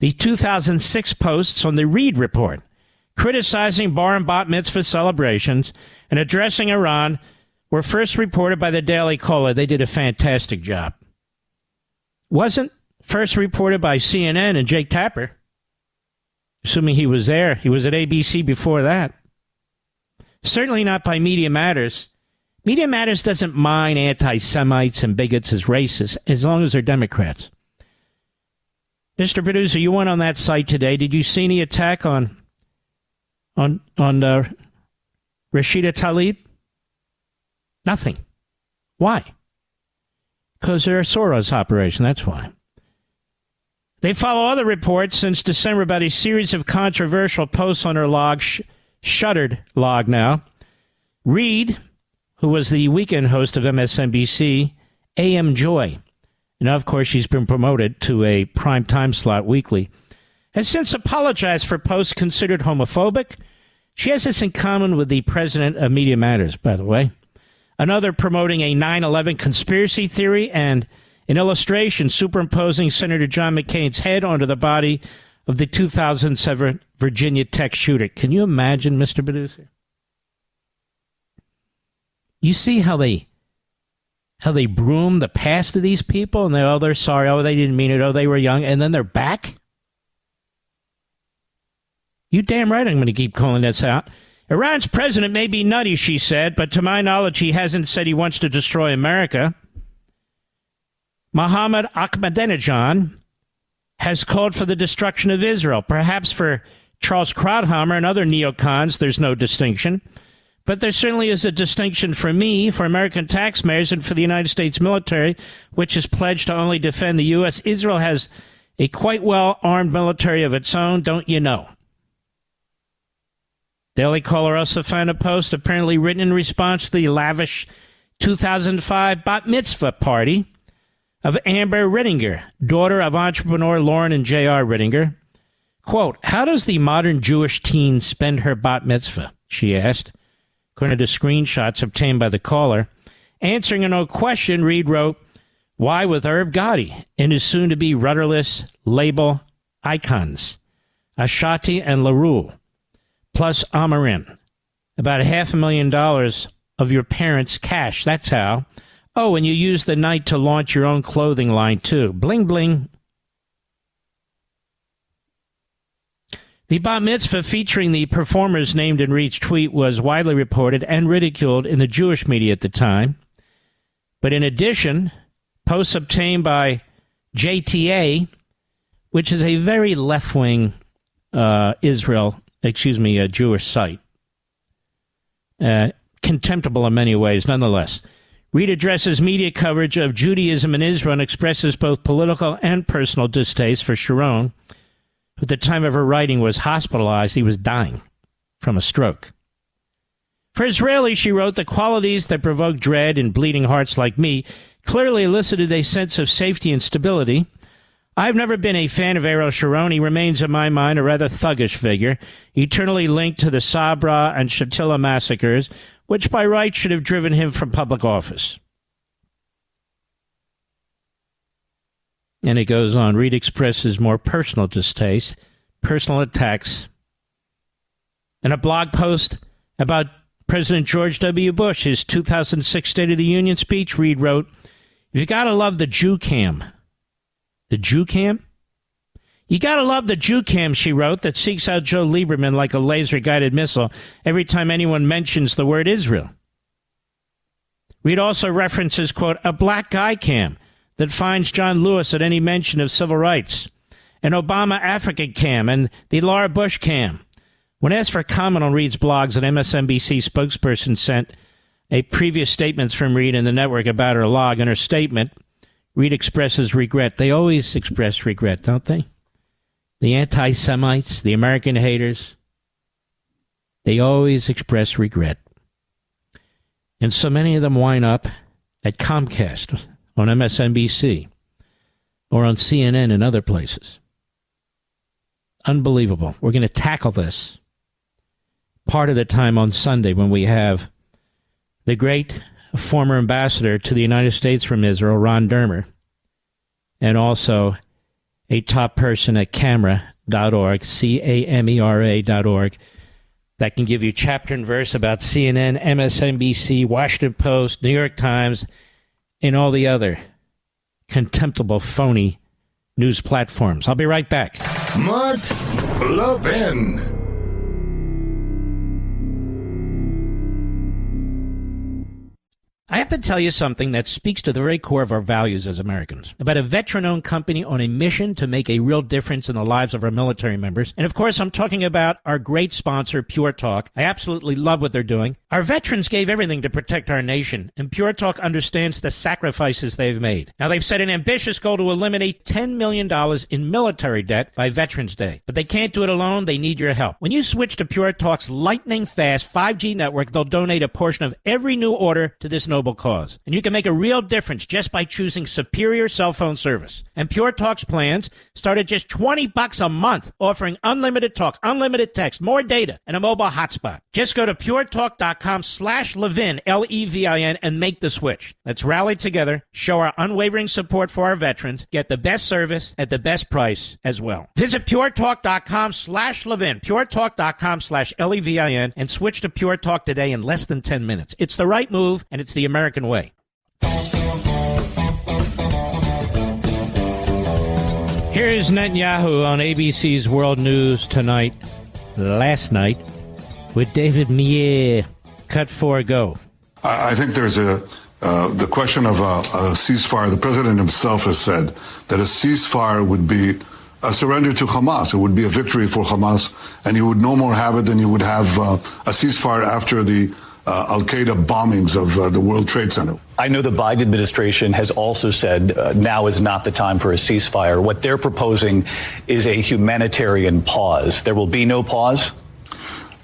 S2: The 2006 posts on the Reid Report, criticizing bar and bat mitzvah celebrations and addressing Iran, were first reported by the Daily Caller. They did a fantastic job. Wasn't first reported by CNN and Jake Tapper, assuming he was there. He was at ABC before that. Certainly not by Media Matters. Media Matters doesn't mind anti-Semites and bigots as racists, as long as they're Democrats. Mr. Producer, you went on that site today. Did you see any attack on Rashida Tlaib? Nothing. Why? Because they're a Soros operation, that's why. They follow other reports since December about a series of controversial posts on her log, shuttered log now. Reid, who was the weekend host of MSNBC, AM Joy, and of course she's been promoted to a prime time slot weekly, has since apologized for posts considered homophobic. She has this in common with the president of Media Matters, by the way. Another promoting a 9/11 conspiracy theory, and an illustration superimposing Senator John McCain's head onto the body of the 2007 Virginia Tech shooter. Can you imagine, Mr. Producer? You see how they broom the past of these people, and they're sorry, oh, they didn't mean it, oh, they were young, and then they're back? You damn right I'm going to keep calling this out. Iran's president may be nutty, she said, but to my knowledge, he hasn't said he wants to destroy America. Mohammed Ahmadinejad has called for the destruction of Israel. Perhaps for Charles Krauthammer and other neocons, there's no distinction. But there certainly is a distinction for me, for American taxpayers, and for the United States military, which is pledged to only defend the U.S. Israel has a quite well-armed military of its own, don't you know? Daily Caller also found a post apparently written in response to the lavish 2005 bat mitzvah party of Amber Rittinger, daughter of entrepreneur Lauren and J.R. Rittinger. Quote, how does the modern Jewish teen spend her bat mitzvah? She asked, according to screenshots obtained by the caller. Answering a no question, Reid wrote, why with Herb Gotti and his soon-to-be rudderless label icons, Ashati and LaRue, plus Amarin, about $500,000 of your parents' cash. That's how. Oh, and you use the night to launch your own clothing line, too. Bling, bling. The bat mitzvah featuring the performers named in Reid's tweet was widely reported and ridiculed in the Jewish media at the time. But in addition, posts obtained by JTA, which is a very left-wing Jewish site, contemptible in many ways, nonetheless. Reid addresses media coverage of Judaism in Israel and expresses both political and personal distaste for Sharon, who at the time of her writing was hospitalized. He was dying from a stroke. For Israelis, she wrote, the qualities that provoke dread in bleeding hearts like me clearly elicited a sense of safety and stability. I've never been a fan of Ariel Sharon. He remains, in my mind, a rather thuggish figure, eternally linked to the Sabra and Shatila massacres, which by rights should have driven him from public office. And it goes on. Reid expresses more personal distaste, personal attacks. In a blog post about President George W. Bush, his 2006 State of the Union speech, Reid wrote, You got to love the Jew cam. The Jew cam? You got to love the Jew cam, she wrote, that seeks out Joe Lieberman like a laser-guided missile every time anyone mentions the word Israel. Reid also references, quote, a black guy cam that finds John Lewis at any mention of civil rights, an Obama African cam, and the Laura Bush cam. When asked for comment on Reid's blogs, an MSNBC spokesperson sent a previous statements from Reid and the network about her log. In her statement, Reid expresses regret. They always express regret, don't they? The anti-Semites, the American haters, they always express regret. And so many of them wind up at Comcast, on MSNBC, or on CNN and other places. Unbelievable. We're going to tackle this part of the time on Sunday when we have the great former ambassador to the United States from Israel, Ron Dermer, and also a top person at camera.org, CAMERA.org, that can give you chapter and verse about CNN, MSNBC, Washington Post, New York Times, and all the other contemptible, phony news platforms. I'll be right back.
S1: Mark Levin.
S2: I have to tell you something that speaks to the very core of our values as Americans. About a veteran-owned company on a mission to make a real difference in the lives of our military members. And of course, I'm talking about our great sponsor, Pure Talk. I absolutely love what they're doing. Our veterans gave everything to protect our nation, and Pure Talk understands the sacrifices they've made. Now, they've set an ambitious goal to eliminate $10 million in military debt by Veterans Day. But they can't do it alone. They need your help. When you switch to Pure Talk's lightning-fast 5G network, they'll donate a portion of every new order to this noble cause. And you can make a real difference just by choosing superior cell phone service. And Pure Talk's plans start at just $20 a month, offering unlimited talk, unlimited text, more data, and a mobile hotspot. Just go to puretalk.com/Levin, Levin, and make the switch. Let's rally together, show our unwavering support for our veterans, get the best service at the best price as well. Visit puretalk.com/Levin, puretalk.com/Levin, and switch to Pure Talk today in less than 10 minutes. It's the right move, and it's the American way. Here's Netanyahu on ABC's World News Tonight, last night, with David Mier. Cut 4, go.
S6: I think there's the question of a ceasefire. The president himself has said that a ceasefire would be a surrender to Hamas. It would be a victory for Hamas, and you would no more have it than you would have a ceasefire after the Al-Qaeda bombings of the World Trade Center.
S7: I know the Biden administration has also said now is not the time for a ceasefire. What they're proposing is a humanitarian pause. There will be no pause?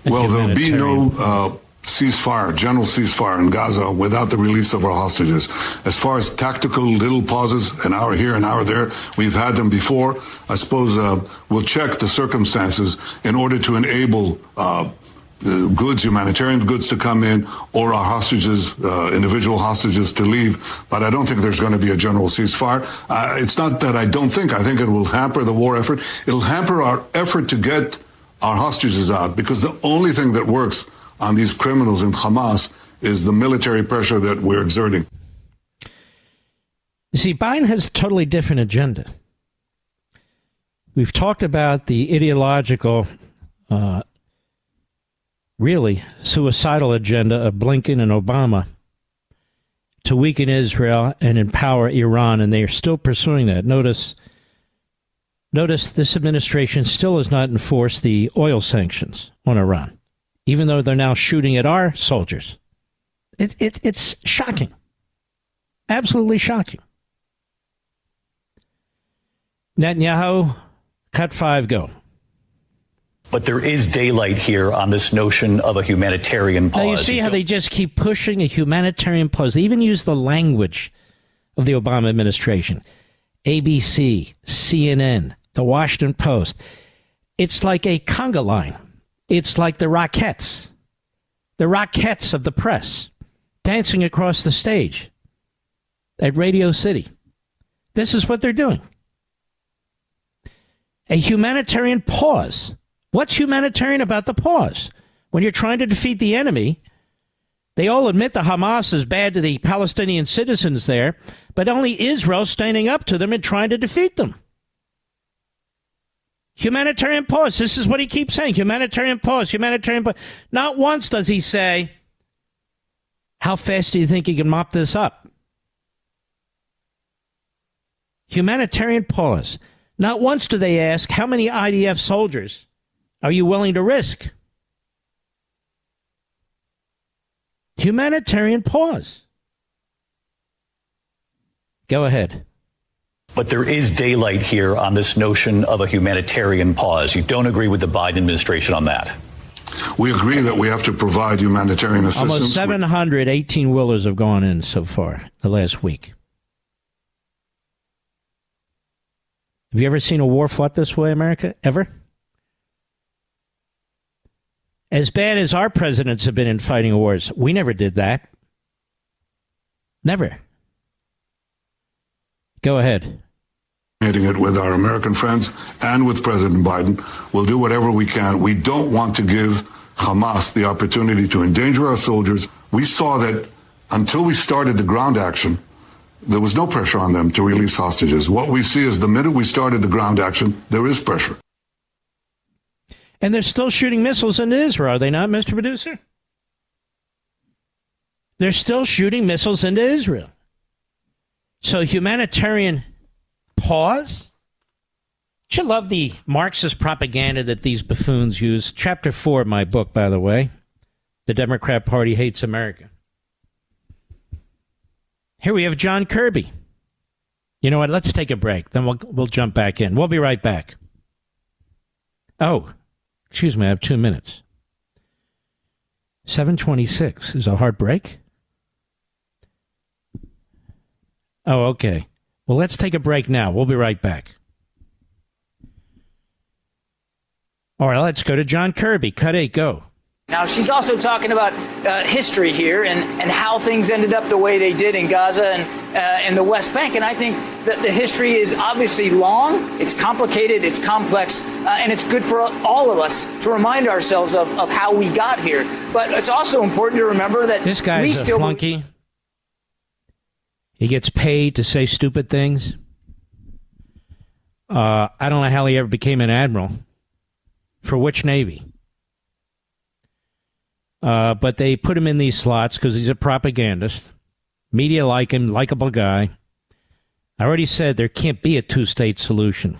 S6: Well, there'll be no ceasefire, general ceasefire in Gaza without the release of our hostages. As far as tactical little pauses, an hour here, an hour there, we've had them before. I suppose we'll check the circumstances in order to enable goods, humanitarian goods to come in, or our hostages, individual hostages to leave. But I don't think there's going to be a general ceasefire. It's not that I don't think. I think it will hamper the war effort. It'll hamper our effort to get our hostages out, because the only thing that works on these criminals in Hamas is the military pressure that we're exerting.
S2: You see, Biden has a totally different agenda. We've talked about the ideological, really suicidal agenda of Blinken and Obama to weaken Israel and empower Iran, and they are still pursuing that. Notice this administration still has not enforced the oil sanctions on Iran, even though they're now shooting at our soldiers. It's shocking. Absolutely shocking. Netanyahu, cut 5, go.
S7: But there is daylight here on this notion of a humanitarian pause.
S2: Now you see how they just keep pushing a humanitarian pause. They even use the language of the Obama administration. ABC, CNN, the Washington Post. It's like a conga line. It's like the Rockettes of the press, dancing across the stage at Radio City. This is what they're doing. A humanitarian pause. What's humanitarian about the pause? When you're trying to defeat the enemy, They all admit the Hamas is bad to the Palestinian citizens there, but only Israel standing up to them and trying to defeat them. Humanitarian pause. This is what he keeps saying. Humanitarian pause. Humanitarian pause. Not once does he say, how fast do you think he can mop this up? Humanitarian pause. Not once do they ask, how many IDF soldiers are you willing to risk? Humanitarian pause. Go ahead.
S7: But there is daylight here on this notion of a humanitarian pause. You don't agree with the Biden administration on that?
S6: We agree that we have to provide humanitarian assistance.
S2: Almost 700 18-wheelers have gone in so far the last week. Have you ever seen a war fought this way, America? Ever? As bad as our presidents have been in fighting wars, we never did that. Never. Go ahead.
S6: It with our American friends and with President Biden. We'll do whatever we can. We don't want to give Hamas the opportunity to endanger our soldiers. We saw that until we started the ground action, there was no pressure on them to release hostages. What we see is the minute we started the ground action, there is pressure.
S2: And they're still shooting missiles into Israel, are they not, Mr. Producer? They're still shooting missiles into Israel. So humanitarian pause? Don't you love the Marxist propaganda that these buffoons use? Chapter 4 of my book, by the way. The Democrat Party Hates America. Here we have John Kirby. You know what? Let's take a break. Then we'll jump back in. We'll be right back. Oh, excuse me. I have 2 minutes. 7:26 is a hard break. Oh, okay. Well, let's take a break now. We'll be right back. All right, let's go to John Kirby. Cut 8, go.
S8: Now, she's also talking about history here and how things ended up the way they did in Gaza and the West Bank. And I think that the history is obviously long, it's complicated, it's complex, and it's good for all of us to remind ourselves of how we got here. But it's also important to remember that
S2: this guy's a flunky. He gets paid to say stupid things. I don't know how he ever became an admiral. For which Navy? But they put him in these slots because he's a propagandist. Media like him, likable guy. I already said there can't be a two-state solution.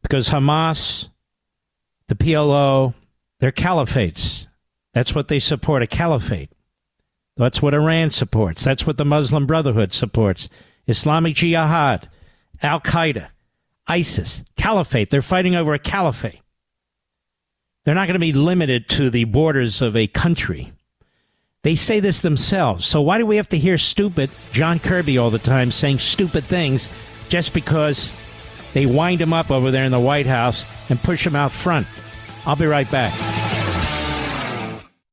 S2: Because Hamas, the PLO, they're caliphates. That's what they support, a caliphate. That's what Iran supports. That's what the Muslim Brotherhood supports. Islamic Jihad, Al-Qaeda, ISIS, caliphate. They're fighting over a caliphate. They're not going to be limited to the borders of a country. They say this themselves. So why do we have to hear stupid John Kirby all the time saying stupid things just because they wind him up over there in the White House and push him out front? I'll be right back.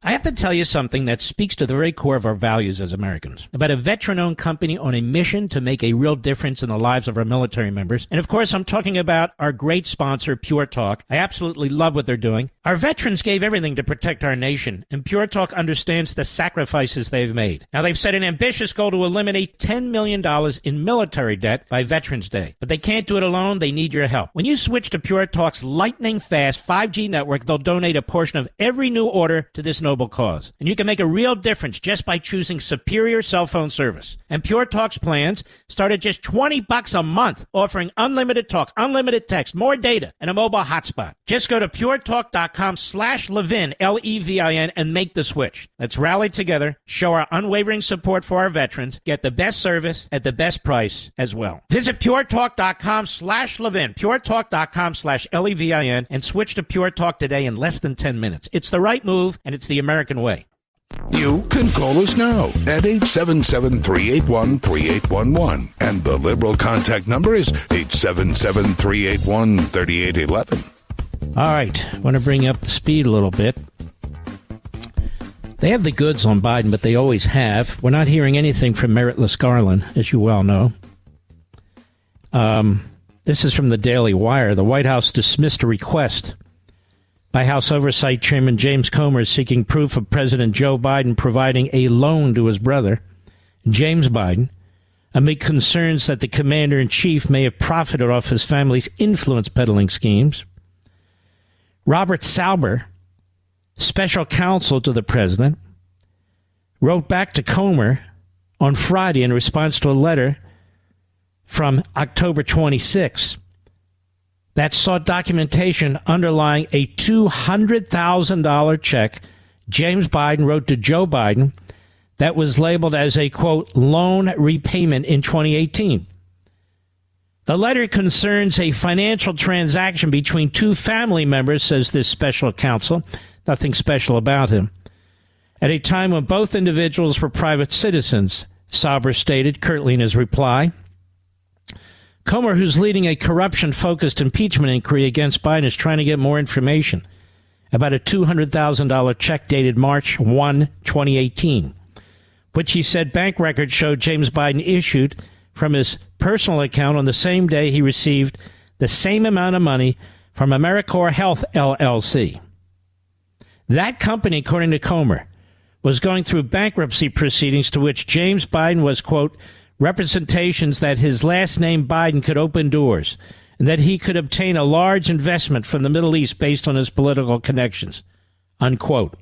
S2: I have to tell you something that speaks to the very core of our values as Americans. About a veteran-owned company on a mission to make a real difference in the lives of our military members. And of course, I'm talking about our great sponsor, Pure Talk. I absolutely love what they're doing. Our veterans gave everything to protect our nation, and Pure Talk understands the sacrifices they've made. Now, they've set an ambitious goal to eliminate $10 million in military debt by Veterans Day. But they can't do it alone. They need your help. When you switch to Pure Talk's lightning-fast 5G network, they'll donate a portion of every new order to this noble cause. And you can make a real difference just by choosing superior cell phone service. And Pure Talk's plans start at just $20 a month, offering unlimited talk, unlimited text, more data, and a mobile hotspot. Just go to puretalk.com/Levin, Levin, and make the switch. Let's rally together, show our unwavering support for our veterans, get the best service at the best price as well. Visit puretalk.com/Levin, puretalk.com/Levin, and switch to Pure Talk today in less than 10 minutes. It's the right move, and it's the American way.
S1: You can call us now at 877-381-3811. And the Liberal contact number is 877-381-3811.
S2: All right. I want to bring you up to speed a little bit. They have the goods on Biden, but they always have. We're not hearing anything from Merrick Garland, as you well know. This is from the Daily Wire. The White House dismissed a request by House Oversight Chairman James Comer is seeking proof of President Joe Biden providing a loan to his brother, James Biden, amid concerns that the commander-in-chief may have profited off his family's influence peddling schemes. Robert Sauber, special counsel to the president, wrote back to Comer on Friday in response to a letter from October 26 that sought documentation underlying a $200,000 check James Biden wrote to Joe Biden that was labeled as a, quote, loan repayment in 2018. The letter concerns a financial transaction between two family members, says this special counsel. Nothing special about him. At a time when both individuals were private citizens, Sauber stated curtly in his reply. Comer, who's leading a corruption-focused impeachment inquiry against Biden, is trying to get more information about a $200,000 check dated March 1, 2018, which he said bank records showed James Biden issued from his personal account on the same day he received the same amount of money from AmeriCorps Health, LLC. That company, according to Comer, was going through bankruptcy proceedings to which James Biden was, quote, representations that his last name Biden could open doors and that he could obtain a large investment from the Middle East based on his political connections, unquote.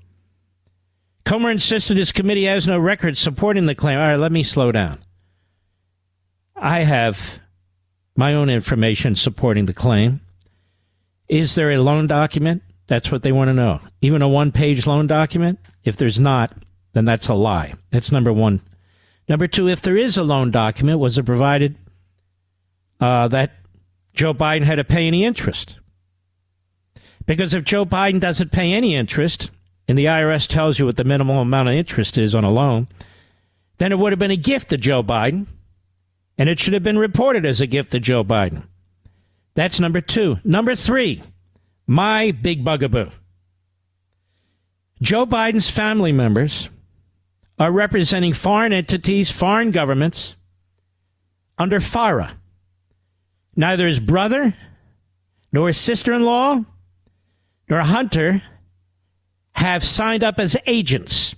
S2: Comer insisted his committee has no record supporting the claim. All right, let me slow down. I have my own information supporting the claim. Is there a loan document? That's what they want to know. Even a one-page loan document? If there's not, then that's a lie. That's number one. Number two, if there is a loan document, was it provided that Joe Biden had to pay any interest? Because if Joe Biden doesn't pay any interest, and the IRS tells you what the minimal amount of interest is on a loan, then it would have been a gift to Joe Biden, and it should have been reported as a gift to Joe Biden. That's number two. Number three, my big bugaboo. Joe Biden's family members are representing foreign entities, foreign governments, under FARA. Neither his brother, nor his sister-in-law, nor Hunter have signed up as agents.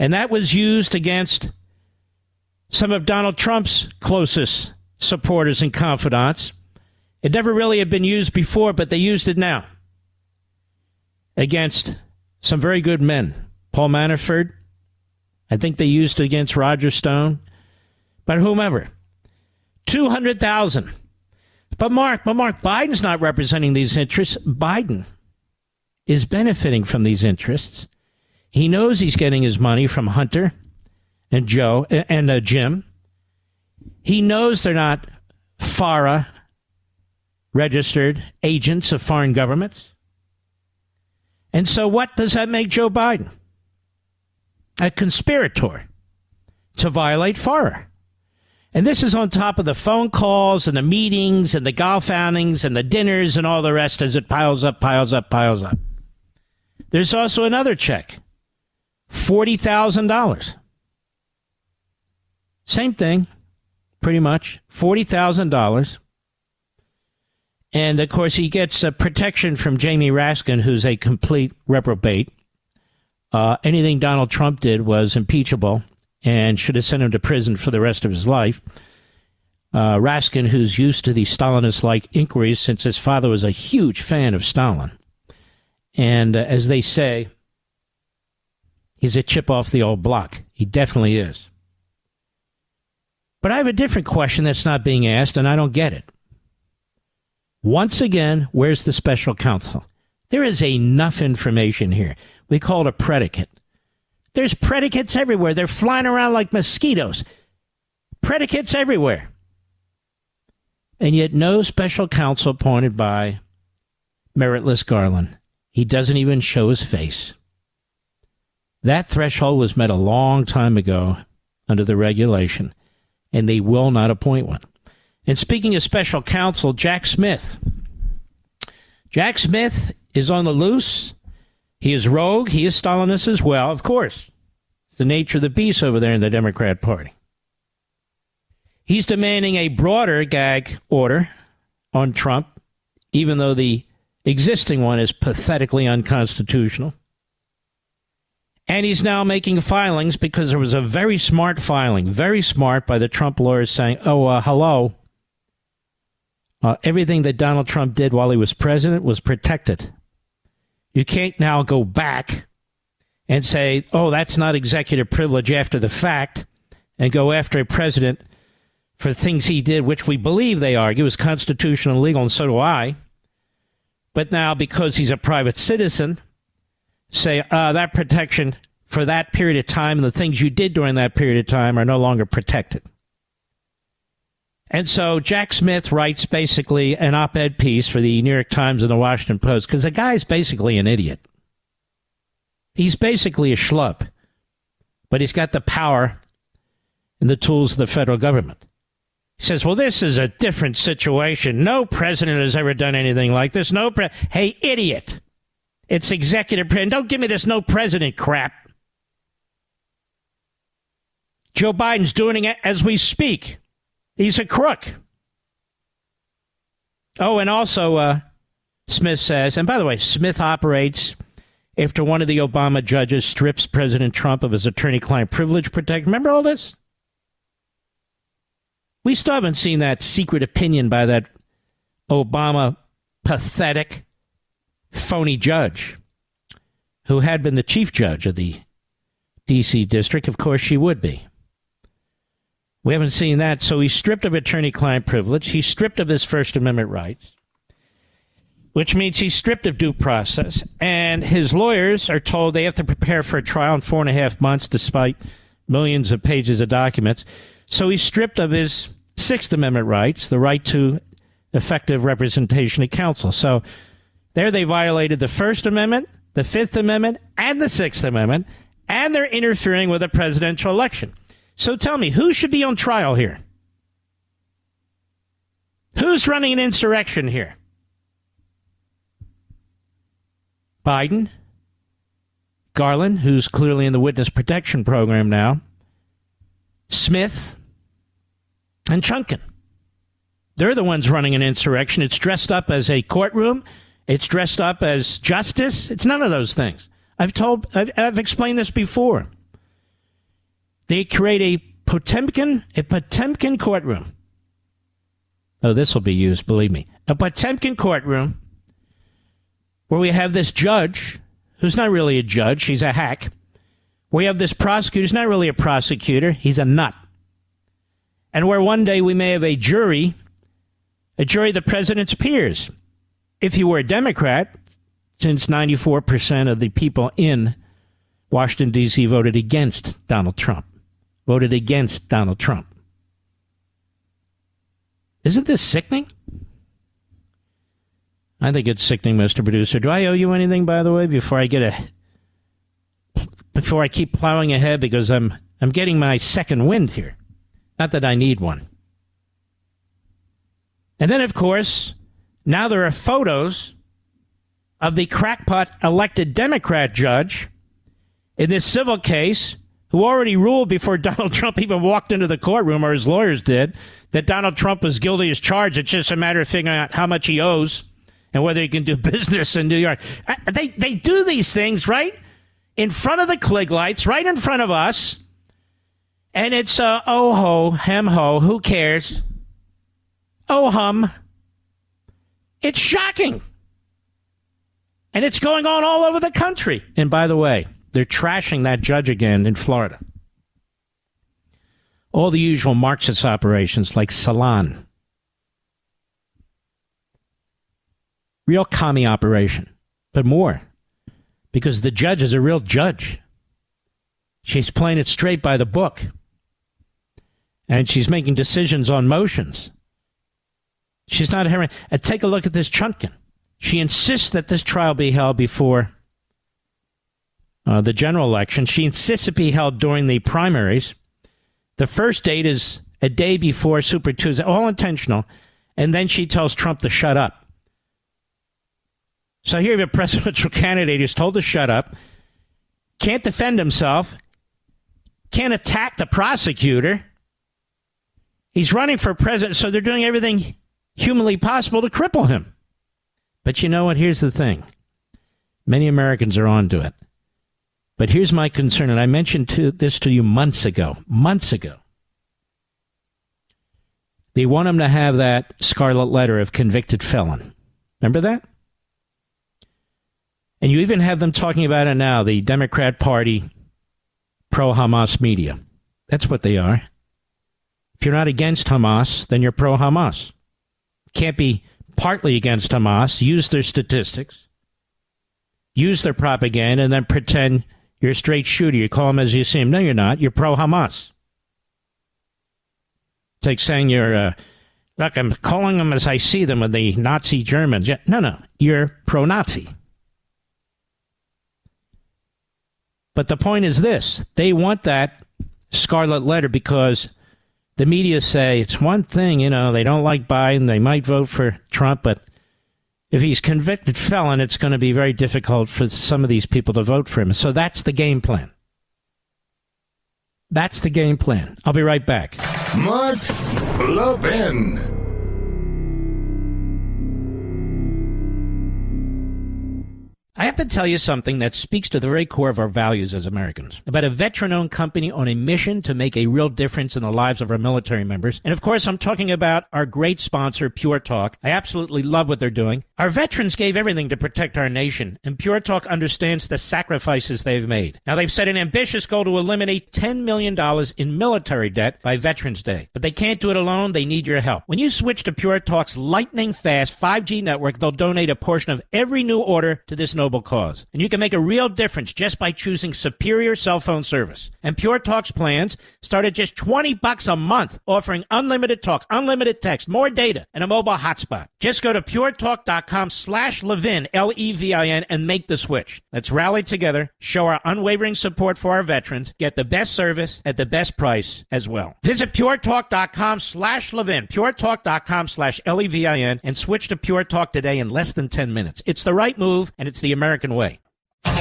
S2: And that was used against some of Donald Trump's closest supporters and confidants. It never really had been used before, but they used it now against some very good men. Paul Manafort, I think they used it against Roger Stone, but whomever. 200,000. But Mark, Biden's not representing these interests. Biden is benefiting from these interests. He knows he's getting his money from Hunter and Joe and Jim. He knows they're not FARA registered agents of foreign governments. And so what does that make Joe Biden? A conspirator to violate FARA. And this is on top of the phone calls and the meetings and the golf outings and the dinners and all the rest as it piles up. There's also another check, $40,000. Same thing, pretty much, $40,000. And, of course, he gets protection from Jamie Raskin, who's a complete reprobate. Anything Donald Trump did was impeachable and should have sent him to prison for the rest of his life. Raskin, who's used to these Stalinist-like inquiries since his father was a huge fan of Stalin. And as they say, he's a chip off the old block. He definitely is. But I have a different question that's not being asked, and I don't get it. Once again, where's the special counsel? There is enough information here. We call it a predicate. There's predicates everywhere. They're flying around like mosquitoes. Predicates everywhere. And yet no special counsel appointed by Merrick Garland. He doesn't even show his face. That threshold was met a long time ago under the regulation, and they will not appoint one. And speaking of special counsel, Jack Smith. Jack Smith is on the loose. He is rogue. He is Stalinist as well, of course. It's the nature of the beast over there in the Democrat Party. He's demanding a broader gag order on Trump, even though the existing one is pathetically unconstitutional. And he's now making filings because there was a very smart filing, very smart by the Trump lawyers saying, hello, everything that Donald Trump did while he was president was protected. You can't now go back and say, that's not executive privilege after the fact, and go after a president for things he did, which we believe they argue is constitutional and legal, and so do I. But now, because he's a private citizen, say that protection for that period of time and the things you did during that period of time are no longer protected. And so Jack Smith writes basically an op-ed piece for the New York Times and the Washington Post, because the guy's basically an idiot. He's basically a schlub, but he's got the power and the tools of the federal government. He says, well, this is a different situation. No president has ever done anything like this. Hey, idiot. It's executive president. Don't give me this no president crap. Joe Biden's doing it as we speak. He's a crook. Oh, and also, Smith says, and by the way, Smith operates after one of the Obama judges strips President Trump of his attorney-client privilege protection. Remember all this? We still haven't seen that secret opinion by that Obama pathetic, phony judge who had been the chief judge of the D.C. district. Of course, she would be. We haven't seen that. So he's stripped of attorney-client privilege. He's stripped of his First Amendment rights, which means he's stripped of due process. And his lawyers are told they have to prepare for a trial in 4.5 months, despite millions of pages of documents. So he's stripped of his Sixth Amendment rights, the right to effective representation of counsel. So there they violated the First Amendment, the Fifth Amendment, and the Sixth Amendment, and they're interfering with a presidential election. So tell me, who should be on trial here? Who's running an insurrection here? Biden, Garland, who's clearly in the witness protection program now, Smith, and Chunkin. They're the ones running an insurrection. It's dressed up as a courtroom. It's dressed up as justice. It's none of those things. I've explained this before. They create a Potemkin courtroom. Oh, this will be used, believe me. A Potemkin courtroom where we have this judge who's not really a judge. He's a hack. We have this prosecutor who's not really a prosecutor. He's a nut. And where one day we may have a jury of the president's peers. If he were a Democrat, since 94% of the people in Washington, D.C. voted against Donald Trump. Isn't this sickening? I think it's sickening, Mr. Producer. Do I owe you anything, by the way, before I keep plowing ahead, because I'm getting my second wind here. Not that I need one. And then, of course, now there are photos of the crackpot elected Democrat judge in this civil case who already ruled before Donald Trump even walked into the courtroom, or his lawyers did, that Donald Trump was guilty as charged. It's just a matter of figuring out how much he owes and whether he can do business in New York. They do these things, right? In front of the Klieg lights, right in front of us. And it's, oh ho, hem ho, who cares? Oh hum. It's shocking. And it's going on all over the country. And by the way, they're trashing that judge again in Florida. All the usual Marxist operations like Salon. Real commie operation. But more. Because the judge is a real judge. She's playing it straight by the book. And she's making decisions on motions. She's not a take a look at this Chunkin. She insists that this trial be held before the general election. She insists it be held during the primaries. The first date is a day before Super Tuesday, all intentional. And then she tells Trump to shut up. So here you have a presidential candidate who's told to shut up, can't defend himself, can't attack the prosecutor. He's running for president, so they're doing everything humanly possible to cripple him. But you know what? Here's the thing. Many Americans are onto it. But here's my concern, and I mentioned this to you months ago. They want them to have that scarlet letter of convicted felon. Remember that? And you even have them talking about it now, the Democrat Party pro-Hamas media. That's what they are. If you're not against Hamas, then you're pro-Hamas. Can't be partly against Hamas, use their statistics, use their propaganda, and then pretend you're a straight shooter. You call them as you see them. No, you're not. You're pro-Hamas. It's like saying you're, look, I'm calling them as I see them with the Nazi Germans. No, you're pro-Nazi. But the point is this. They want that scarlet letter because the media say it's one thing, they don't like Biden. They might vote for Trump, but if he's convicted felon, it's going to be very difficult for some of these people to vote for him. So that's the game plan. That's the game plan. I'll be right back.
S1: Mark Levin.
S2: I have to tell you something that speaks to the very core of our values as Americans. About a veteran-owned company on a mission to make a real difference in the lives of our military members. And of course, I'm talking about our great sponsor, Pure Talk. I absolutely love what they're doing. Our veterans gave everything to protect our nation, and Pure Talk understands the sacrifices they've made. Now, they've set an ambitious goal to eliminate $10 million in military debt by Veterans Day. But they can't do it alone. They need your help. When you switch to Pure Talk's lightning-fast 5G network, they'll donate a portion of every new order to this noble cause. And you can make a real difference just by choosing superior cell phone service. And Pure Talk's plans start at just $20 a month, offering unlimited talk, unlimited text, more data, and a mobile hotspot. Just go to puretalk.com/Levin, Levin, and make the switch. Let's rally together, show our unwavering support for our veterans, get the best service at the best price as well. Visit puretalk.com/Levin, puretalk.com/Levin, and switch to Pure Talk today in less than 10 minutes. It's the right move, and it's the American way. We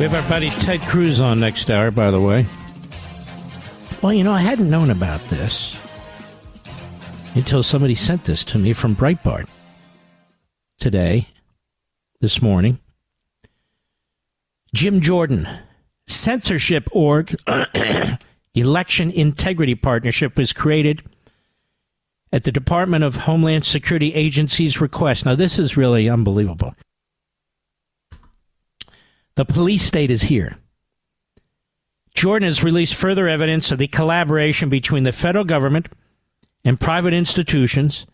S2: have our buddy Ted Cruz on next hour, by the way. Well, I hadn't known about this until somebody sent this to me from Breitbart this morning. Jim Jordan, censorship org, election integrity partnership was created at the Department of Homeland Security Agency's request. Now, this is really unbelievable. The police state is here. Jordan has released further evidence of the collaboration between the federal government and private institutions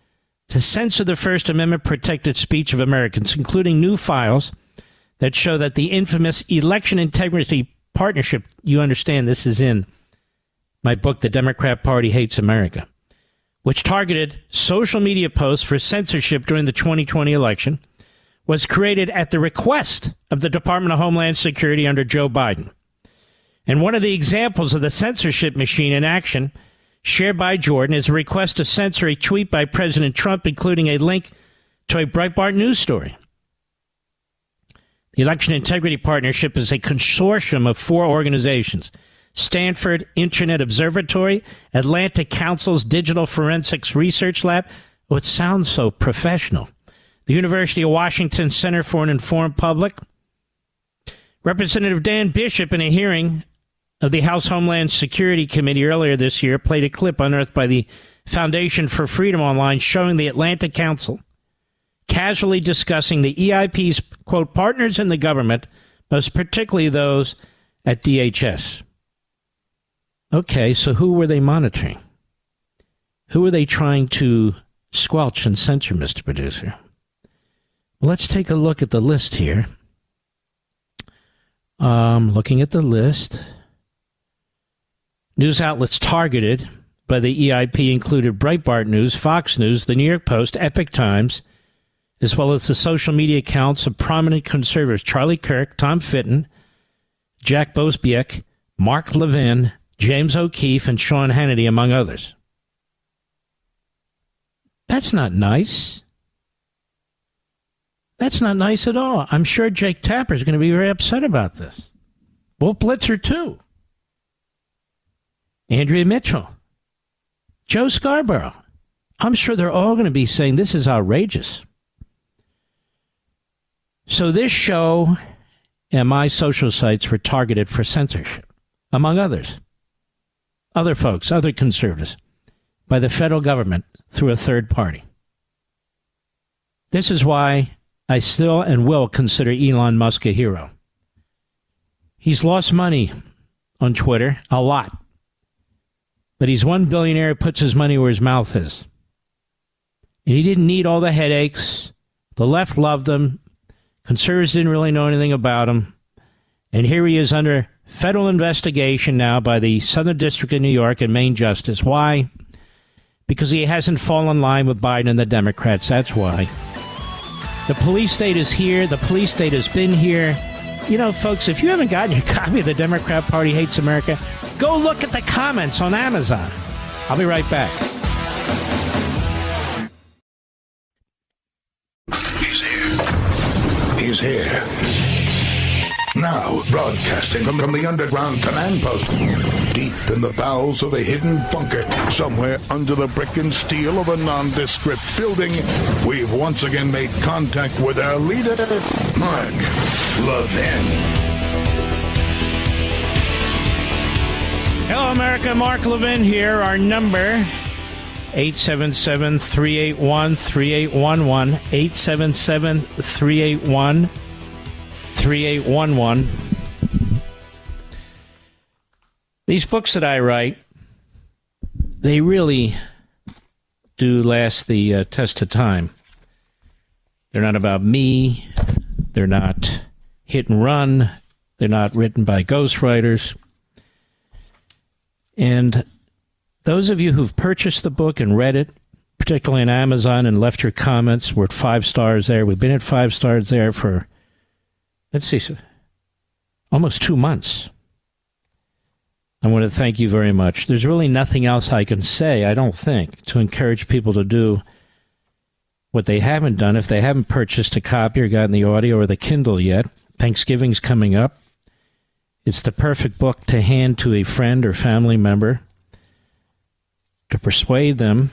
S2: to censor the First Amendment protected speech of Americans, including new files that show that the infamous election integrity partnership, you understand this is in my book, The Democrat Party Hates America, which targeted social media posts for censorship during the 2020 election, was created at the request of the Department of Homeland Security under Joe Biden. And one of the examples of the censorship machine in action shared by Jordan is a request to censor a tweet by President Trump, including a link to a Breitbart news story. The Election Integrity Partnership is a consortium of 4 organizations: Stanford Internet Observatory, Atlantic Council's Digital Forensics Research Lab. Oh, it sounds so professional. The University of Washington Center for an Informed Public. Representative Dan Bishop, in a hearing of the House Homeland Security Committee earlier this year, played a clip unearthed by the Foundation for Freedom Online showing the Atlantic Council casually discussing the EIP's, quote, partners in the government, most particularly those at DHS. Okay, so who were they monitoring? Who were they trying to squelch and censor, Mr. Producer? Let's take a look at the list here. Looking at the list. News outlets targeted by the EIP included Breitbart News, Fox News, the New York Post, Epoch Times, as well as the social media accounts of prominent conservatives Charlie Kirk, Tom Fitton, Jack Bospiek, Mark Levin, James O'Keefe, and Sean Hannity, among others. That's not nice. That's not nice at all. I'm sure Jake Tapper is going to be very upset about this. Wolf Blitzer, too. Andrea Mitchell. Joe Scarborough. I'm sure they're all going to be saying this is outrageous. So this show and my social sites were targeted for censorship, among others. Other folks, other conservatives, by the federal government through a third party. This is why I still and will consider Elon Musk a hero. He's lost money on Twitter, a lot. But he's one billionaire who puts his money where his mouth is. And he didn't need all the headaches. The left loved him. Conservatives didn't really know anything about him. And here he is under federal investigation now by the Southern District of New York and Maine Justice. Why? Because he hasn't fallen in line with Biden and the Democrats. That's why. The police state is here. The police state has been here. You know, folks, if you haven't gotten your copy of The Democrat Party Hates America, go look at the comments on Amazon. I'll be right back.
S1: He's here. Now, broadcasting from the underground command post, deep in the bowels of a hidden bunker, somewhere under the brick and steel of a nondescript building, we've once again made contact with our leader, Mark Levin.
S2: Hello, America. Mark Levin here. Our number, 877-381-3811, 877-381-3811. These books that I write, they really do last the test of time. They're not about me. They're not hit and run. They're not written by ghostwriters. And those of you who've purchased the book and read it, particularly on Amazon, and left your comments, we're at 5 stars there. We've been at 5 stars there for, let's see, almost 2 months. I want to thank you very much. There's really nothing else I can say, I don't think, to encourage people to do what they haven't done. If they haven't purchased a copy or gotten the audio or the Kindle yet, Thanksgiving's coming up. It's the perfect book to hand to a friend or family member to persuade them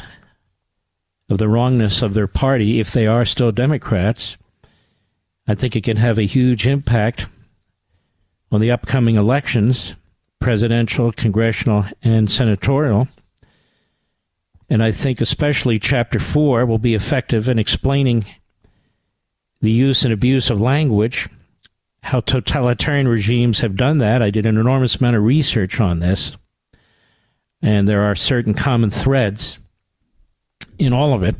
S2: of the wrongness of their party if they are still Democrats. I think it can have a huge impact on the upcoming elections, presidential, congressional, and senatorial. And I think especially Chapter 4 will be effective in explaining the use and abuse of language, how totalitarian regimes have done that. I did an enormous amount of research on this, and there are certain common threads in all of it.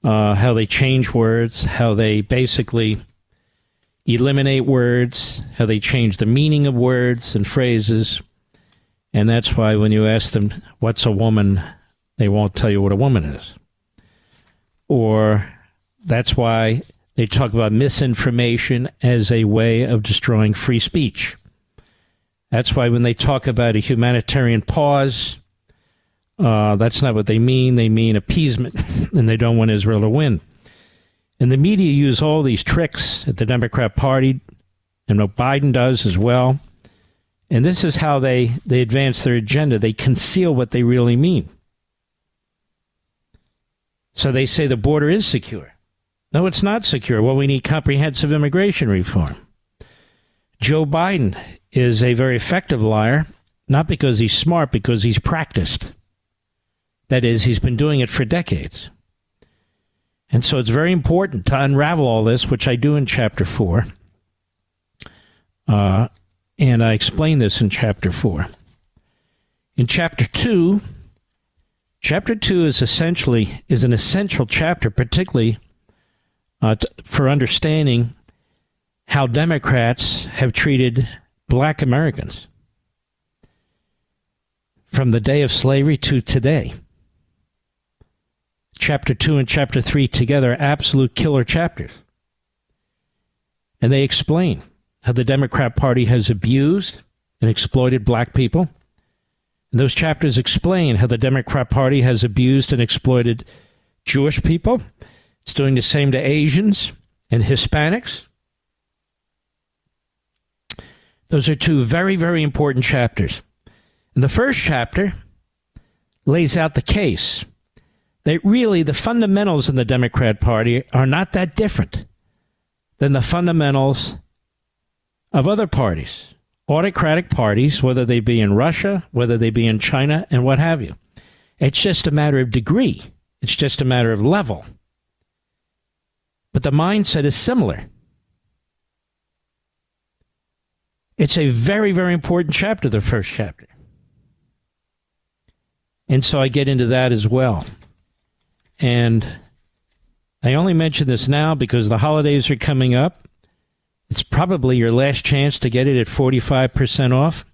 S2: How they change words, how they basically eliminate words, how they change the meaning of words and phrases. And that's why when you ask them, what's a woman, they won't tell you what a woman is. Or that's why they talk about misinformation as a way of destroying free speech. That's why when they talk about a humanitarian pause, that's not what they mean. They mean appeasement, and they don't want Israel to win. And the media use all these tricks at the Democrat Party, and what Biden does as well. And this is how they advance their agenda. They conceal what they really mean. So they say the border is secure. No, it's not secure. Well, we need comprehensive immigration reform. Joe Biden is a very effective liar, not because he's smart, because he's practiced. That is, he's been doing it for decades. And so it's very important to unravel all this, which I do in Chapter 4. And I explain this in Chapter 4. In Chapter 2 is an essential chapter, particularly for understanding how Democrats have treated black Americans from the day of slavery to today. Chapter 2 and Chapter 3 together are absolute killer chapters. And they explain how the Democrat Party has abused and exploited black people. And those chapters explain how the Democrat Party has abused and exploited Jewish people. It's doing the same to Asians and Hispanics. Those are two very, very important chapters. And the first chapter lays out the case. that really the fundamentals in the Democrat Party are not that different than the fundamentals of other parties, autocratic parties, whether they be in Russia, whether they be in China, and what have you. It's just a matter of degree. It's just a matter of level. But the mindset is similar. It's a very, very important chapter, the first chapter. And so I get into that as well. And I only mention this now because the holidays are coming up. It's probably your last chance to get it at 45% off.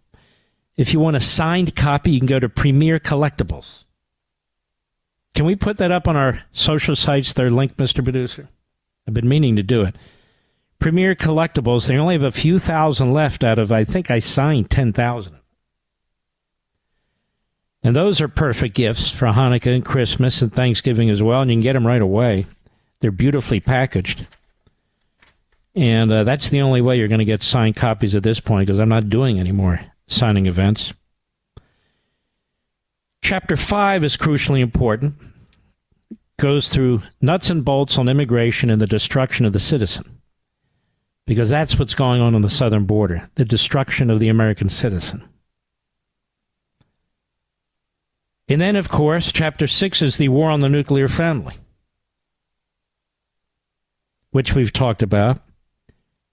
S2: If you want a signed copy, you can go to Premier Collectibles. Can we put that up on our social sites, their link, Mr. Producer? I've been meaning to do it. Premier Collectibles, they only have a few thousand left out of, I think I signed 10,000. And those are perfect gifts for Hanukkah and Christmas and Thanksgiving as well, and you can get them right away. They're beautifully packaged. And that's the only way you're going to get signed copies at this point, because I'm not doing any more signing events. Chapter 5 is crucially important. It goes through nuts and bolts on immigration and the destruction of the citizen, because that's what's going on the southern border, the destruction of the American citizen. And then, of course, Chapter 6 is the war on the nuclear family, which we've talked about.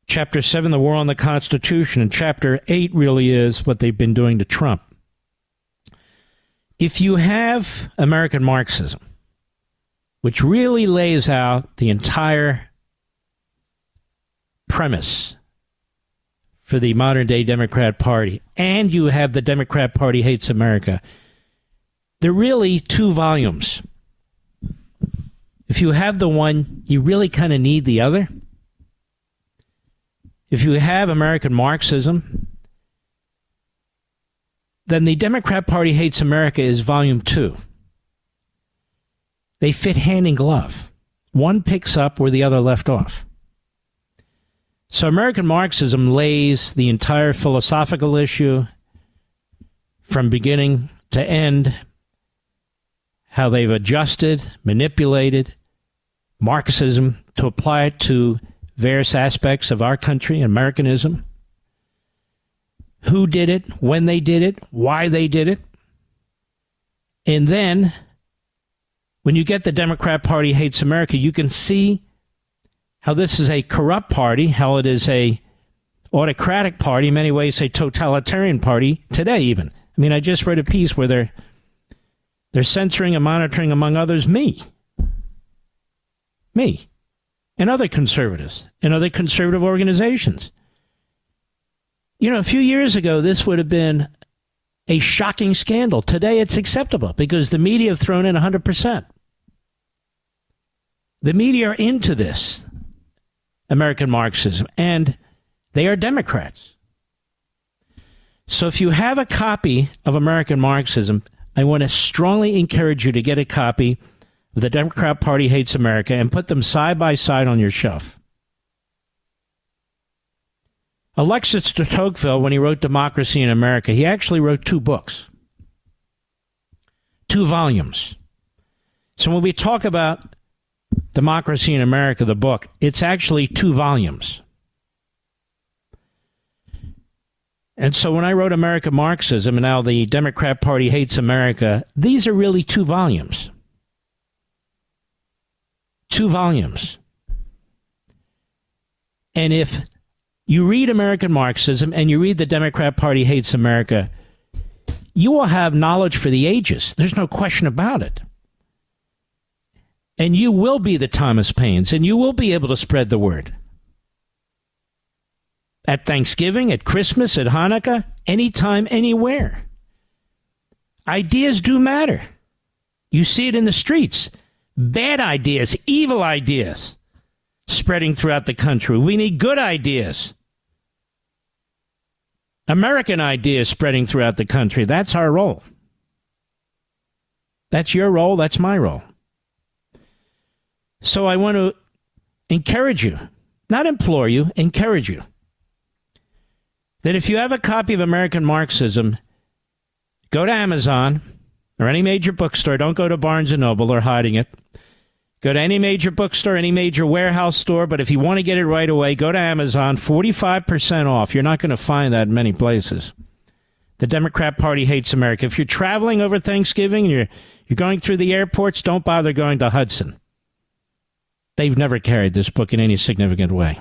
S2: Chapter 7, the war on the Constitution. And Chapter 8 really is what they've been doing to Trump. If you have American Marxism, which really lays out the entire premise for the modern-day Democrat Party, and you have the Democrat Party hates America, they're really two volumes. If you have the one, you really kind of need the other. If you have American Marxism, then the Democrat Party hates America is volume 2. They fit hand in glove. One picks up where the other left off. So American Marxism lays the entire philosophical issue from beginning to end, how they've adjusted, manipulated Marxism to apply it to various aspects of our country, Americanism. Who did it, when they did it, why they did it. And then, when you get the Democrat Party hates America, you can see how this is a corrupt party, how it is a autocratic party, in many ways a totalitarian party, today even. I mean, I just read a piece where they're censoring and monitoring, among others, me, and other conservatives, and other conservative organizations. You know, a few years ago, this would have been a shocking scandal. Today, it's acceptable because the media have thrown in 100%. The media are into this American Marxism, and they are Democrats. So if you have a copy of American Marxism, I want to strongly encourage you to get a copy of The Democrat Party Hates America and put them side by side on your shelf. Alexis de Tocqueville, when he wrote Democracy in America, he actually wrote 2 books, 2 volumes. So when we talk about Democracy in America, the book, it's actually 2 volumes. And so when I wrote American Marxism and now the Democrat Party Hates America, these are really 2 volumes. 2 volumes. And if you read American Marxism and you read the Democrat Party Hates America, you will have knowledge for the ages. There's no question about it. And you will be the Thomas Paines, and you will be able to spread the word. At Thanksgiving, at Christmas, at Hanukkah, anytime, anywhere. Ideas do matter. You see it in the streets. Bad ideas, evil ideas, spreading throughout the country. We need good ideas. American ideas spreading throughout the country. That's our role. That's your role. That's my role. So I want to encourage you, not implore you, encourage you, that if you have a copy of American Marxism, go to Amazon, or any major bookstore. Don't go to Barnes & Noble. They're hiding it. Go to any major bookstore, any major warehouse store. But if you want to get it right away, go to Amazon, 45% off. You're not going to find that in many places. The Democrat Party hates America. If you're traveling over Thanksgiving and you're going through the airports, don't bother going to Hudson. They've never carried this book in any significant way.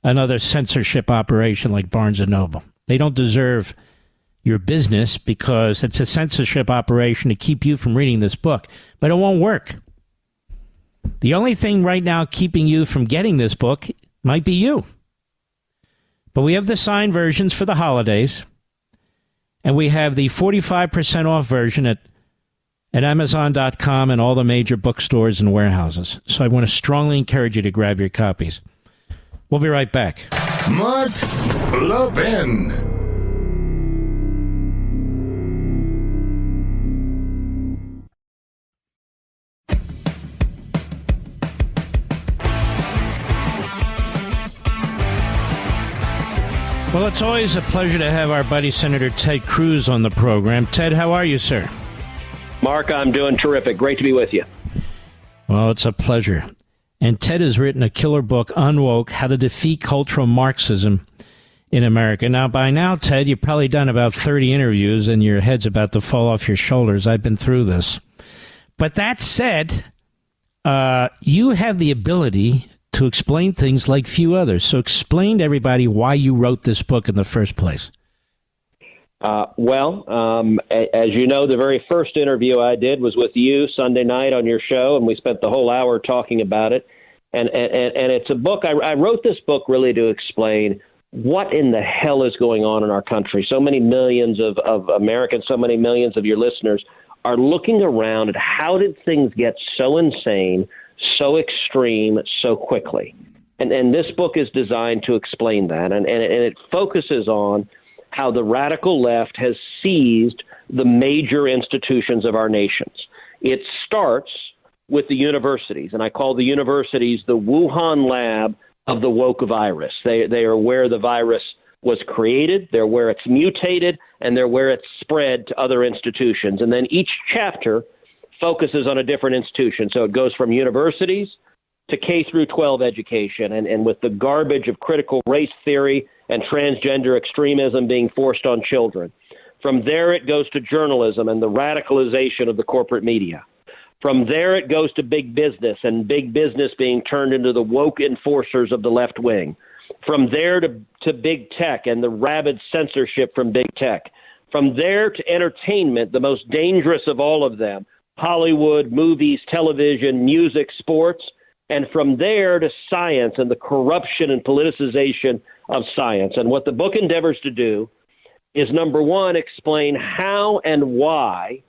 S2: Another censorship operation like Barnes & Noble. They don't deserve your business because it's a censorship operation to keep you from reading this book. But it won't work. The only thing right now keeping you from getting this book might be you. But we have the signed versions for the holidays. And we have the 45% off version at Amazon.com and all the major bookstores and warehouses. So I want to strongly encourage you to grab your copies. We'll be right back.
S1: Mark Levin.
S2: Well, it's always a pleasure to have our buddy Senator Ted Cruz on the program. Ted, how are you, sir?
S9: Mark, I'm doing terrific. Great to be with you.
S2: Well, it's a pleasure. And Ted has written a killer book, Unwoke, How to Defeat Cultural Marxism in America. Now, by now, Ted, you've probably done about 30 interviews and your head's about to fall off your shoulders. I've been through this. But that said, you have the ability to explain things like few others. So explain to everybody why you wrote this book in the first place.
S9: As you know, the very first interview I did was with you Sunday night on your show, and we spent the whole hour talking about it. And it's a book. I wrote this book really to explain what in the hell is going on in our country. So many millions of Americans, so many millions of your listeners are looking around at how did things get so insane, so extreme, so quickly. And this book is designed to explain that. And it focuses on how the radical left has seized the major institutions of our nations. It starts with the universities, and I call the universities the Wuhan lab of the woke virus. They are where the virus was created, they're where it's mutated, and they're where it's spread to other institutions. And then each chapter focuses on a different institution. So it goes from universities to K through 12 education, and with the garbage of critical race theory and transgender extremism being forced on children. From there, it goes to journalism and the radicalization of the corporate media. From there, it goes to big business and big business being turned into the woke enforcers of the left wing. From there to big tech and the rabid censorship from big tech. From there to entertainment, the most dangerous of all of them, Hollywood, movies, television, music, sports. And from there to science and the corruption and politicization of science. And what the book endeavors to do is, number one, explain how and why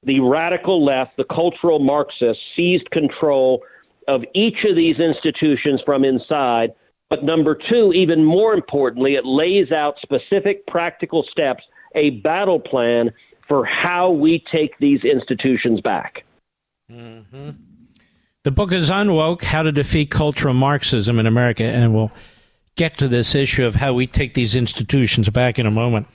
S9: the radical left, the cultural Marxists, seized control of each of these institutions from inside. But number two, even more importantly, it lays out specific practical steps, a battle plan for how we take these institutions back.
S2: Mm-hmm. The book is Unwoke, How to Defeat Cultural Marxism in America, and we'll get to this issue of how we take these institutions back in a moment.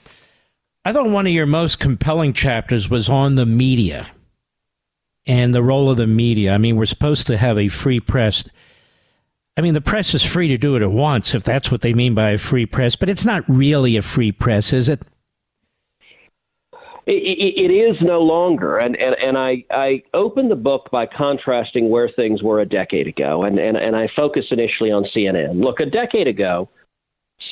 S2: I thought one of your most compelling chapters was on the media and the role of the media. I mean, we're supposed to have a free press. I mean, the press is free to do what it wants, if that's what they mean by a free press, but it's not really a free press, is it?
S9: It is no longer, and I opened the book by contrasting where things were a decade ago, and I focused initially on CNN. Look, a decade ago,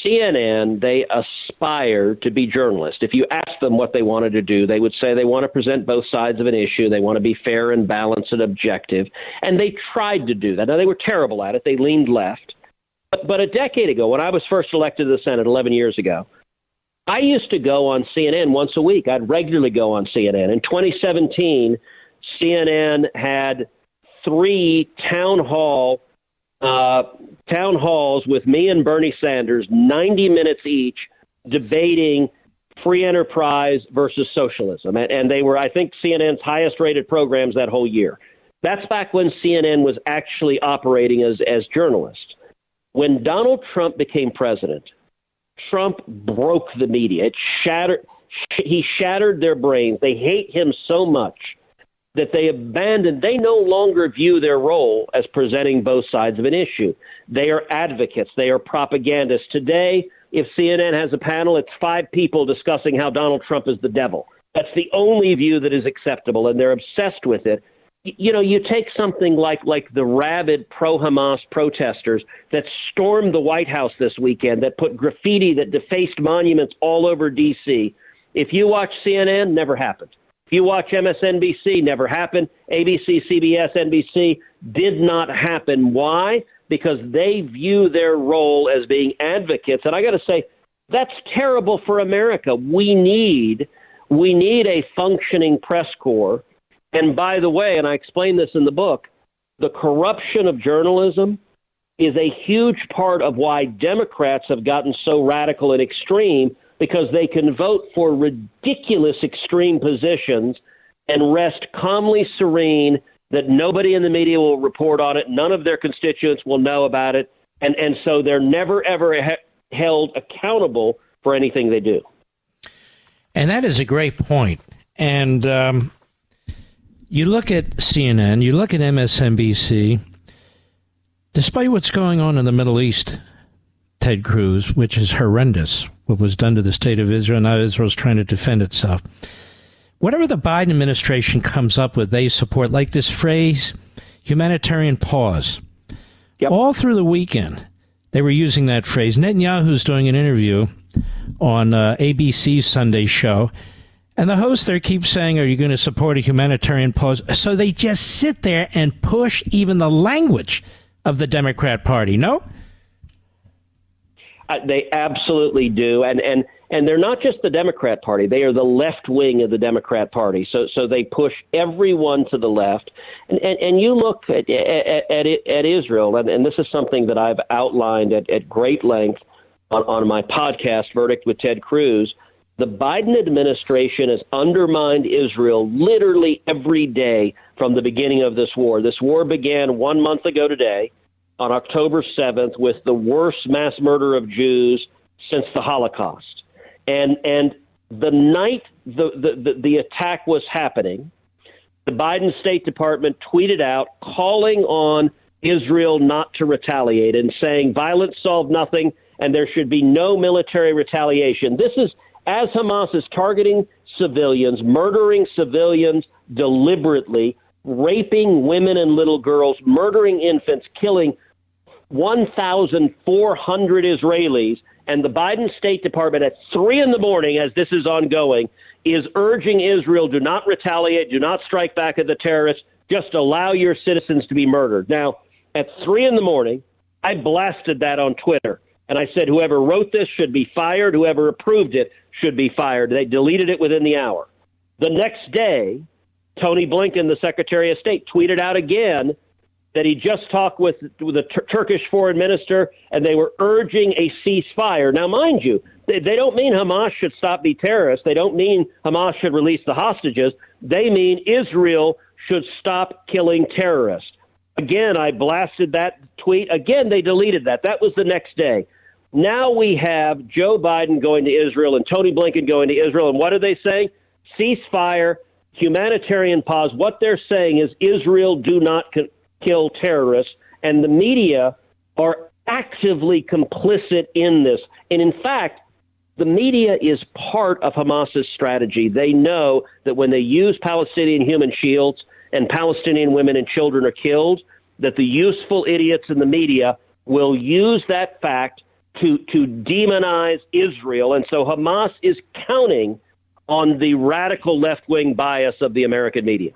S9: CNN, they aspired to be journalists. If you asked them what they wanted to do, they would say they want to present both sides of an issue, they want to be fair and balanced and objective, and they tried to do that. Now, they were terrible at it. They leaned left. But a decade ago, when I was first elected to the Senate 11 years ago, I used to go on CNN once a week. I'd regularly go on CNN. In 2017, CNN had 3 town halls with me and Bernie Sanders, 90 minutes each, debating free enterprise versus socialism. And they were, I think, CNN's highest rated programs that whole year. That's back when CNN was actually operating as journalists. When Donald Trump became president, Trump broke the media. It He shattered their brains. They hate him so much that they no longer view their role as presenting both sides of an issue. They are advocates. They are propagandists. Today, if CNN has a panel, it's 5 people discussing how Donald Trump is the devil. That's the only view that is acceptable, and they're obsessed with it. You take something like the rabid pro-Hamas protesters that stormed the White House this weekend, that put graffiti, that defaced monuments all over D.C. If you watch CNN, never happened. If you watch MSNBC, never happened. ABC, CBS, NBC, did not happen. Why? Because they view their role as being advocates. And I got to say, that's terrible for America. We need a functioning press corps. And by the way, and I explain this in the book, the corruption of journalism is a huge part of why Democrats have gotten so radical and extreme, because they can vote for ridiculous extreme positions and rest calmly serene that nobody in the media will report on it. None of their constituents will know about it. And so they're never, ever held accountable for anything they do.
S2: And that is a great point. And you look at CNN, you look at MSNBC, despite what's going on in the Middle East, Ted Cruz, which is horrendous, what was done to the state of Israel. Now Israel's trying to defend itself. Whatever the Biden administration comes up with, they support, like this phrase, humanitarian pause. Yep. All through the weekend, they were using that phrase. Netanyahu's doing an interview on ABC's Sunday show, and the host there keeps saying, are you going to support a humanitarian pause? So they just sit there and push even the language of the Democrat Party, no?
S9: They absolutely do. And they're not just the Democrat Party. They are the left wing of the Democrat Party. So they push everyone to the left. And you look at Israel, and this is something that I've outlined at great length on my podcast, Verdict with Ted Cruz. The Biden administration has undermined Israel literally every day from the beginning of this war. This war began 1 month ago today, on October 7th, with the worst mass murder of Jews since the Holocaust. And the night the attack was happening, the Biden State Department tweeted out calling on Israel not to retaliate and saying violence solved nothing and there should be no military retaliation. This is as Hamas is targeting civilians, murdering civilians deliberately, raping women and little girls, murdering infants, killing 1,400 Israelis, and the Biden State Department at 3 a.m, as this is ongoing, is urging Israel, do not retaliate, do not strike back at the terrorists, just allow your citizens to be murdered. Now, at 3 a.m, I blasted that on Twitter, and I said whoever wrote this should be fired, whoever approved it should be fired. They deleted it within the hour. The next day, Tony Blinken, the Secretary of State, tweeted out again that he just talked with the Turkish foreign minister, and they were urging a ceasefire. Now, mind you, they don't mean Hamas should stop being terrorists. They don't mean Hamas should release the hostages. They mean Israel should stop killing terrorists. Again, I blasted that tweet. Again, they deleted that. That was the next day. Now we have Joe Biden going to Israel and Tony Blinken going to Israel. And what are they saying? Ceasefire, humanitarian pause. What they're saying is Israel do not kill terrorists. And the media are actively complicit in this. And in fact, the media is part of Hamas's strategy. They know that when they use Palestinian human shields and Palestinian women and children are killed, that the useful idiots in the media will use that fact to demonize Israel. And so Hamas is counting on the radical left-wing bias of the American media.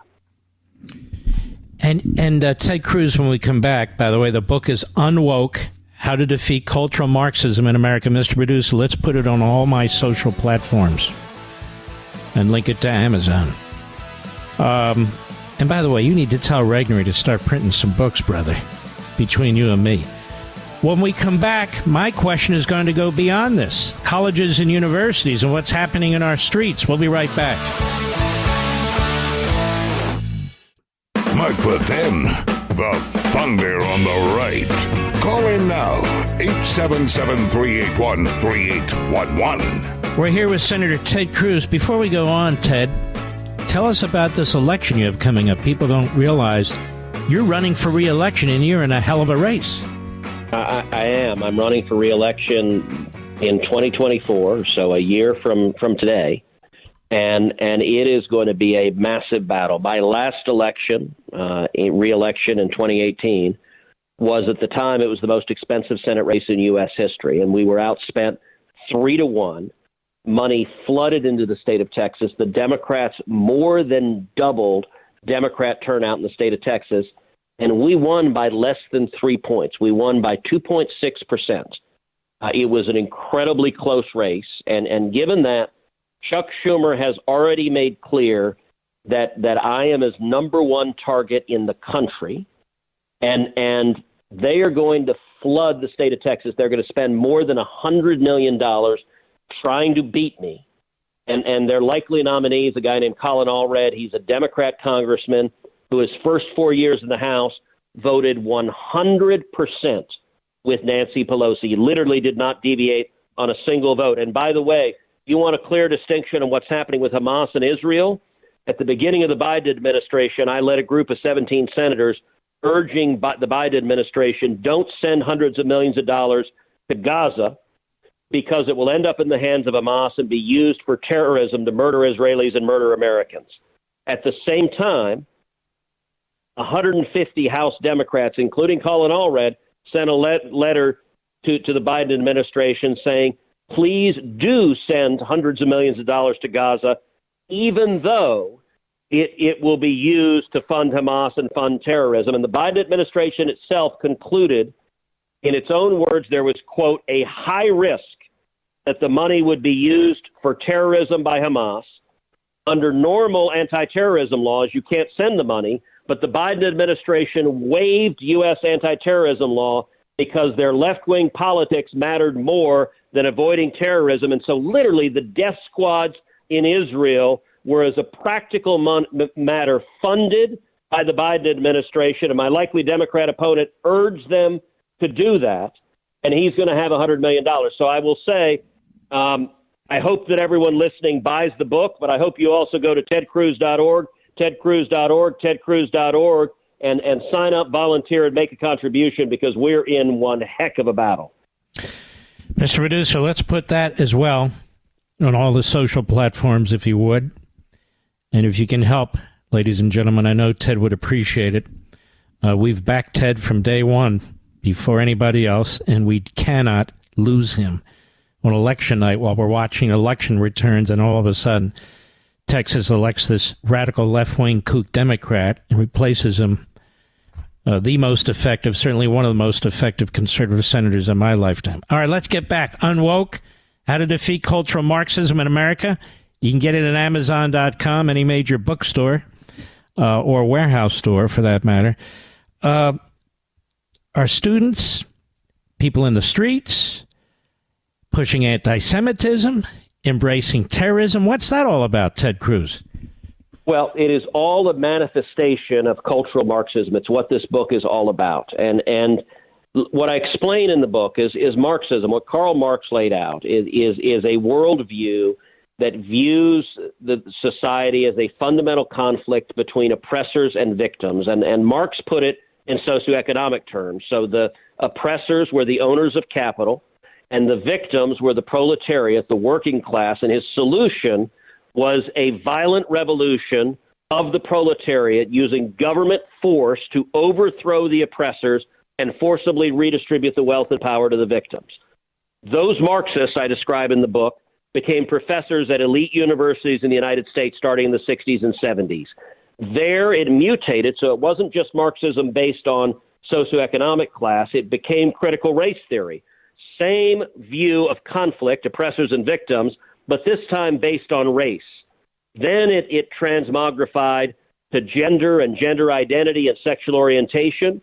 S2: And Ted Cruz, when we come back, by the way, the book is Unwoke, How to Defeat Cultural Marxism in America. Mr. Producer, let's put it on all my social platforms and link it to Amazon. And by the way, you need to tell Regnery to start printing some books, brother, between you and me. When we come back, my question is going to go beyond this. Colleges and universities and what's happening in our streets. We'll be right back.
S1: Mark the 10, the thunder on the right. Call in now, 877-381-3811.
S2: We're here with Senator Ted Cruz. Before we go on, Ted, tell us about this election you have coming up. People don't realize you're running for re-election, and you're in a hell of a race.
S9: I am. I'm running for re-election in 2024, so a year from today. And it is going to be a massive battle. My last election, re-election in 2018, was at the time it was the most expensive Senate race in U.S. history, and we were outspent 3-1. Money flooded into the state of Texas. The Democrats more than doubled Democrat turnout in the state of Texas, and we won by less than 3 points. We won by 2.6%. It was an incredibly close race, and given that, Chuck Schumer has already made clear that I am his number one target in the country, and they are going to flood the state of Texas. They're going to spend more than $100 million trying to beat me. And their likely nominee is a guy named Colin Allred. He's a Democrat congressman who his first 4 years in the House voted 100% with Nancy Pelosi. He literally did not deviate on a single vote. And by the way, you want a clear distinction on what's happening with Hamas and Israel? At the beginning of the Biden administration, I led a group of 17 senators urging the Biden administration, don't send hundreds of millions of dollars to Gaza, because it will end up in the hands of Hamas and be used for terrorism to murder Israelis and murder Americans. At the same time, 150 House Democrats, including Colin Allred, sent a letter to the Biden administration saying, please do send hundreds of millions of dollars to Gaza, even though it will be used to fund Hamas and fund terrorism. And the Biden administration itself concluded, in its own words, there was, quote, a high risk that the money would be used for terrorism by Hamas. Under normal anti-terrorism laws, you can't send the money, but the Biden administration waived U.S. anti-terrorism law because their left-wing politics mattered more than avoiding terrorism. And so literally the death squads in Israel were, as a practical matter, funded by the Biden administration. And my likely Democrat opponent urged them to do that. And he's going to have $100 million. So I will say, I hope that everyone listening buys the book, but I hope you also go to tedcruz.org, tedcruz.org, and sign up, volunteer, and make a contribution, because we're in one heck of a battle.
S2: Mr. Producer, let's put that as well on all the social platforms, if you would. And if you can help, ladies and gentlemen, I know Ted would appreciate it. We've backed Ted from day one before anybody else, and we cannot lose him on election night while we're watching election returns, and all of a sudden Texas elects this radical left-wing kook Democrat and replaces him, the most effective, certainly one of the most effective conservative senators in my lifetime. All right, let's get back. Unwoke, How to Defeat Cultural Marxism in America. You can get it at Amazon.com, any major bookstore or warehouse store, for that matter. Our students, people in the streets, pushing anti-Semitism, embracing terrorism. What's that all about, Ted Cruz?
S9: Well, it is all a manifestation of cultural Marxism. It's what this book is all about. And what I explain in the book is Marxism. What Karl Marx laid out is a worldview that views the society as a fundamental conflict between oppressors and victims. And Marx put it in socioeconomic terms. So the oppressors were the owners of capital, and the victims were the proletariat, the working class. And his solution was a violent revolution of the proletariat using government force to overthrow the oppressors and forcibly redistribute the wealth and power to the victims. Those Marxists I describe in the book became professors at elite universities in the United States starting in the 60s and 70s. There it mutated, so it wasn't just Marxism based on socioeconomic class. It became critical race theory. Same view of conflict, oppressors and victims, but this time based on race. Then it transmogrified to gender and gender identity and sexual orientation.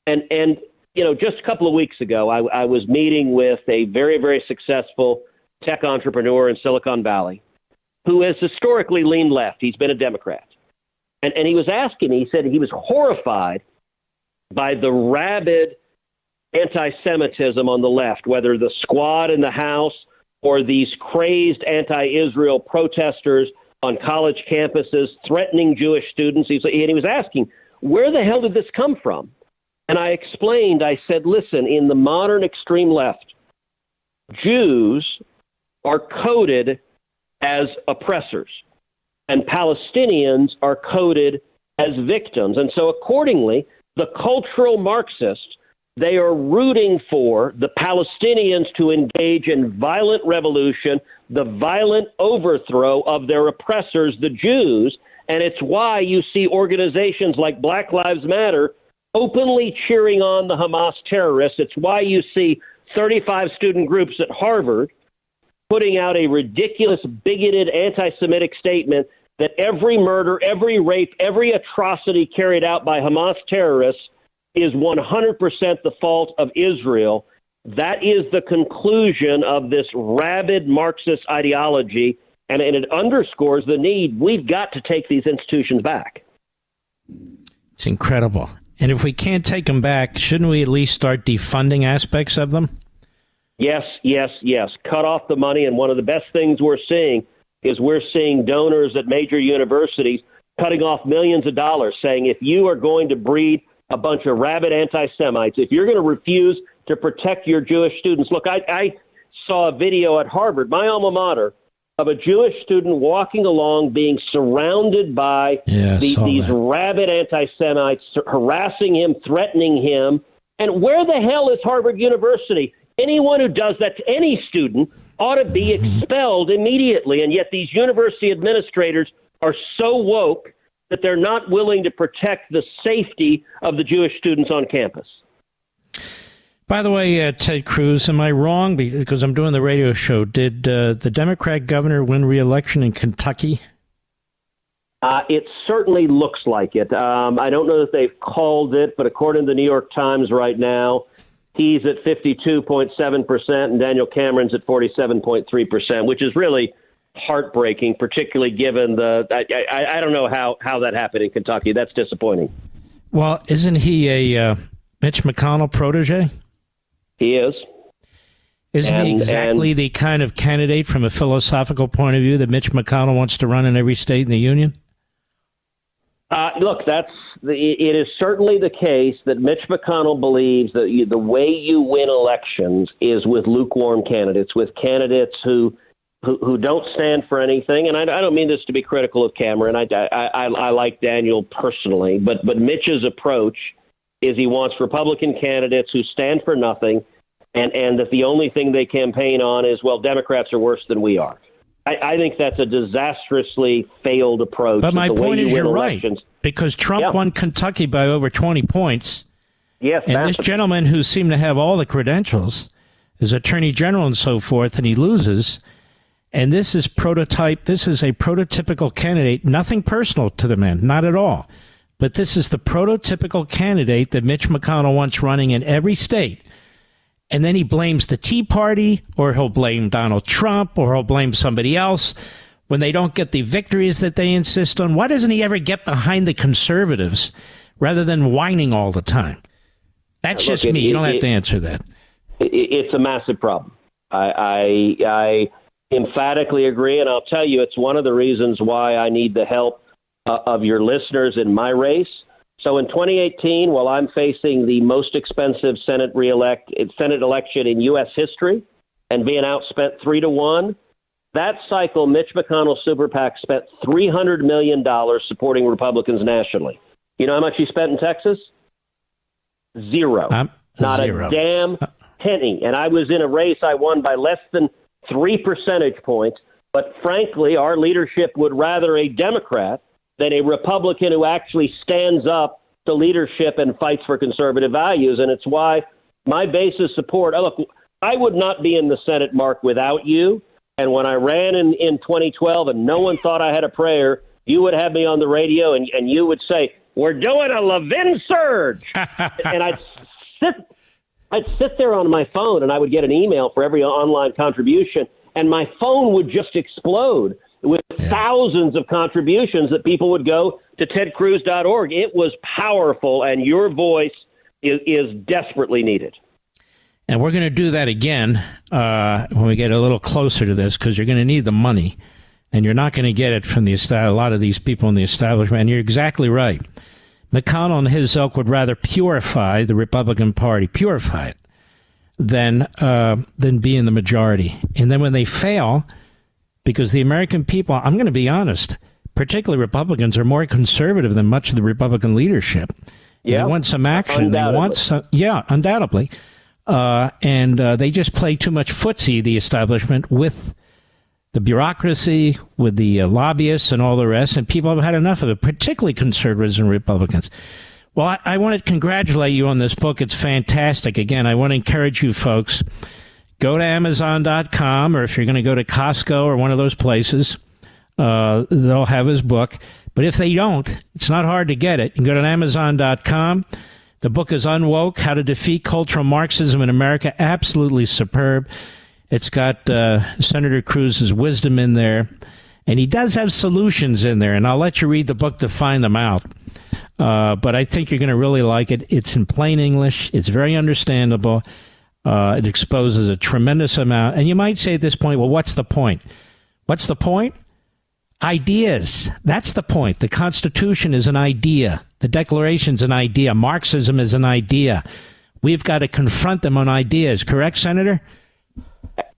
S9: And you know, just a couple of weeks ago, I was meeting with a very, very successful tech entrepreneur in Silicon Valley who has historically leaned left. He's been a Democrat. And he was asking me, he said he was horrified by the rabid anti-Semitism on the left, whether the squad in the House for these crazed anti-Israel protesters on college campuses threatening Jewish students. And he was asking, where the hell did this come from? And I explained, I said, listen, in the modern extreme left, Jews are coded as oppressors, and Palestinians are coded as victims. And so accordingly, the cultural Marxists, they are rooting for the Palestinians to engage in violent revolution, the violent overthrow of their oppressors, the Jews. And it's why you see organizations like Black Lives Matter openly cheering on the Hamas terrorists. It's why you see 35 student groups at Harvard putting out a ridiculous, bigoted, anti-Semitic statement that every murder, every rape, every atrocity carried out by Hamas terrorists is 100% the fault of Israel. That is the conclusion of this rabid Marxist ideology, and it underscores the need. We've got to take these institutions back.
S2: It's incredible. And if we can't take them back, shouldn't we at least start defunding aspects of them?
S9: Yes, yes, yes. Cut off the money. And one of the best things we're seeing is we're seeing donors at major universities cutting off millions of dollars, saying if you are going to breed a bunch of rabid anti-Semites, if you're going to refuse to protect your Jewish students. Look, I saw a video at Harvard, my alma mater, of a Jewish student walking along being surrounded by these rabid anti-Semites harassing him, threatening him. And where the hell is Harvard University? Anyone who does that to any student ought to be expelled immediately. And yet these university administrators are so woke that they're not willing to protect the safety of the Jewish students on campus.
S2: By the way, Ted Cruz, am I wrong? Because I'm doing the radio show. Did the Democrat governor win re-election in Kentucky?
S9: It certainly looks like it. I don't know that they've called it, but according to the New York Times right now, he's at 52.7%, and Daniel Cameron's at 47.3%, which is really heartbreaking, particularly given I don't know how that happened in Kentucky. That's disappointing.
S2: Well, isn't he a Mitch McConnell protege?
S9: He is.
S2: Isn't he exactly the kind of candidate from a philosophical point of view that Mitch McConnell wants to run in every state in the union?
S9: Look, it is certainly the case that Mitch McConnell believes that the way you win elections is with lukewarm candidates, with candidates who don't stand for anything. And I don't mean this to be critical of Cameron. I like Daniel personally, but Mitch's approach is he wants Republican candidates who stand for nothing, and that the only thing they campaign on is, well, Democrats are worse than we are. I think that's a disastrously failed approach.
S2: But my point is you're right, because Trump won Kentucky by over 20 points.
S9: Yes,
S2: and this gentleman who seemed to have all the credentials is attorney general and so forth, and he loses. And this is prototype. This is a prototypical candidate, nothing personal to the man, not at all. But this is the prototypical candidate that Mitch McConnell wants running in every state. And then he blames the Tea Party, or he'll blame Donald Trump, or he'll blame somebody else when they don't get the victories that they insist on. Why doesn't he ever get behind the conservatives rather than whining all the time? That's just me. You don't have to answer that.
S9: It's a massive problem. I emphatically agree, and I'll tell you, it's one of the reasons why I need the help of your listeners in my race. So in 2018, while I'm facing the most expensive Senate election in U.S. history and being outspent 3-1, that cycle, Mitch McConnell's super PAC spent $300 million supporting Republicans nationally. You know how much he spent in Texas? Zero. Not a damn penny. And I was in a race I won by less than 3 percentage points. But frankly, our leadership would rather a Democrat than a Republican who actually stands up to leadership and fights for conservative values. And it's why my base of support, look, I would not be in the Senate, Mark, without you. And when I ran in 2012 and no one thought I had a prayer, you would have me on the radio and you would say, we're doing a Levin surge. And I'd sit there on my phone and I would get an email for every online contribution, and my phone would just explode with thousands of contributions that people would go to tedcruz.org. It was powerful, and your voice is desperately needed.
S2: And we're going to do that again when we get a little closer to this, because you're going to need the money, and you're not going to get it from a lot of these people in the establishment. And you're exactly right. McConnell and his ilk would rather purify the Republican Party, purify it, than be in the majority. And then when they fail, because the American people, I'm going to be honest, particularly Republicans, are more conservative than much of the Republican leadership. Yeah, they want some action. They want some, undoubtedly. And they just play too much footsie, the establishment, with the bureaucracy, with the lobbyists and all the rest, and people have had enough of it, particularly conservatives and Republicans. Well, I want to congratulate you on this book. It's fantastic. Again, I want to encourage you folks, go to Amazon.com, or if you're going to go to Costco or one of those places, they'll have his book. But if they don't, it's not hard to get it. You can go to Amazon.com. The book is Unwoke, How to Defeat Cultural Marxism in America. Absolutely superb. It's got Senator Cruz's wisdom in there. And he does have solutions in there. And I'll let you read the book to find them out. But I think you're going to really like it. It's in plain English. It's very understandable. It exposes a tremendous amount. And you might say at this point, well, what's the point? What's the point? Ideas. That's the point. The Constitution is an idea. The Declaration's an idea. Marxism is an idea. We've got to confront them on ideas. Correct, Senator?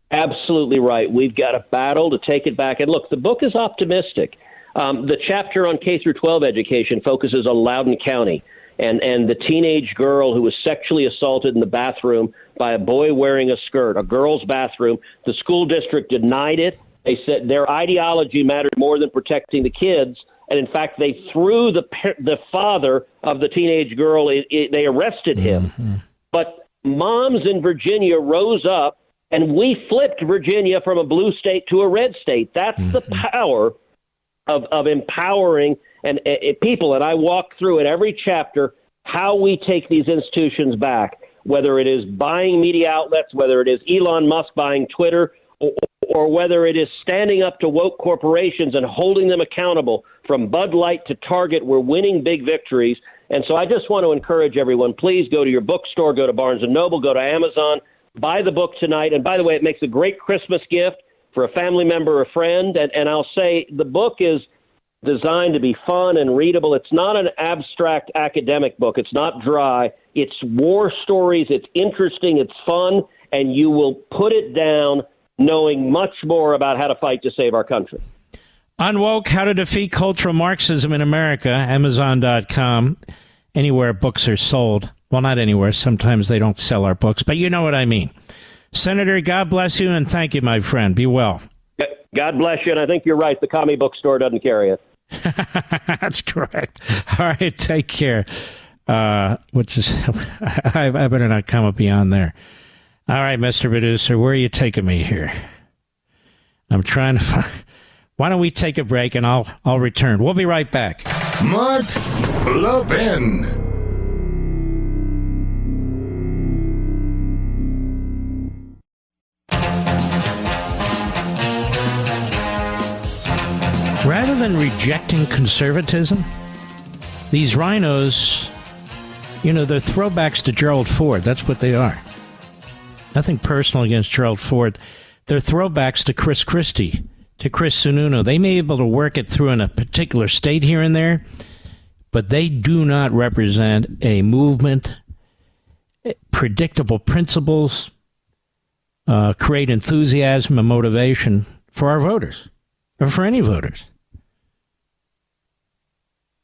S9: Absolutely right. We've got a battle to take it back. And look, the book is optimistic. The chapter on K through 12 education focuses on Loudoun County and the teenage girl who was sexually assaulted in the bathroom by a boy wearing a skirt, a girl's bathroom. The school district denied it. They said their ideology mattered more than protecting the kids. And in fact, they threw the father of the teenage girl. They arrested him. Mm-hmm. But moms in Virginia rose up, and we flipped Virginia from a blue state to a red state. That's the power of empowering and people. And I walk through in every chapter how we take these institutions back, whether it is buying media outlets, whether it is Elon Musk buying Twitter, or whether it is standing up to woke corporations and holding them accountable. From Bud Light to Target, we're winning big victories. And so I just want to encourage everyone, please go to your bookstore, go to Barnes & Noble, go to Amazon, buy the book tonight. And by the way, it makes a great Christmas gift for a family member or a friend. And I'll say the book is designed to be fun and readable. It's not an abstract academic book. It's not dry. It's war stories. It's interesting. It's fun. And you will put it down knowing much more about how to fight to save our country.
S2: Unwoke, How to Defeat Cultural Marxism in America, Amazon.com, anywhere books are sold. Well, not anywhere. Sometimes they don't sell our books, but you know what I mean. Senator, God bless you, and thank you, my friend. Be well.
S9: God bless you, and I think you're right. The commie bookstore doesn't carry it.
S2: That's correct. All right, take care. I better not come up beyond there. All right, Mr. Producer, where are you taking me here? I'm trying to find... Why don't we take a break, and I'll return. We'll be right back.
S1: Mark Levin.
S2: Rather than rejecting conservatism, these rhinos, they're throwbacks to Gerald Ford. That's what they are. Nothing personal against Gerald Ford. They're throwbacks to Chris Christie, to Chris Sununu. They may be able to work it through in a particular state here and there, but they do not represent a movement, predictable principles, create enthusiasm and motivation for our voters, or for any voters.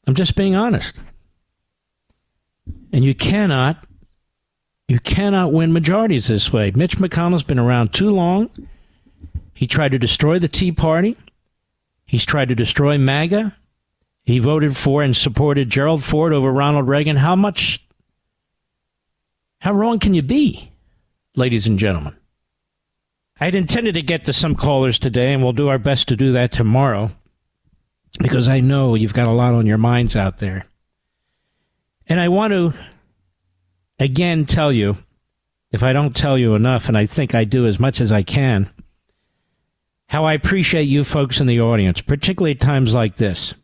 S2: I'm just being honest. And you cannot win majorities this way. Mitch McConnell's been around too long. He tried to destroy the Tea Party. He's tried to destroy MAGA. He voted for and supported Gerald Ford over Ronald Reagan. How wrong can you be, ladies and gentlemen? I'd intended to get to some callers today, and we'll do our best to do that tomorrow, because I know you've got a lot on your minds out there. And I want to, again, tell you, if I don't tell you enough, and I think I do as much as I can, how I appreciate you folks in the audience, particularly at times like this,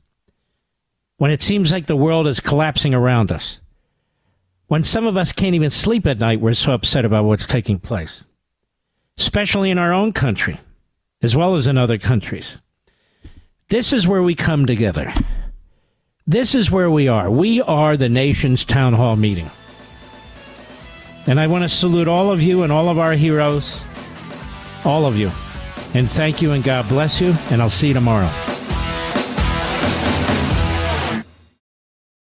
S2: when it seems like the world is collapsing around us, when some of us can't even sleep at night, we're so upset about what's taking place, especially in our own country, as well as in other countries. This is where we come together. This is where we are. We are the nation's town hall meeting. And I want to salute all of you and all of our heroes, all of you. And thank you and God bless you, and I'll see you tomorrow.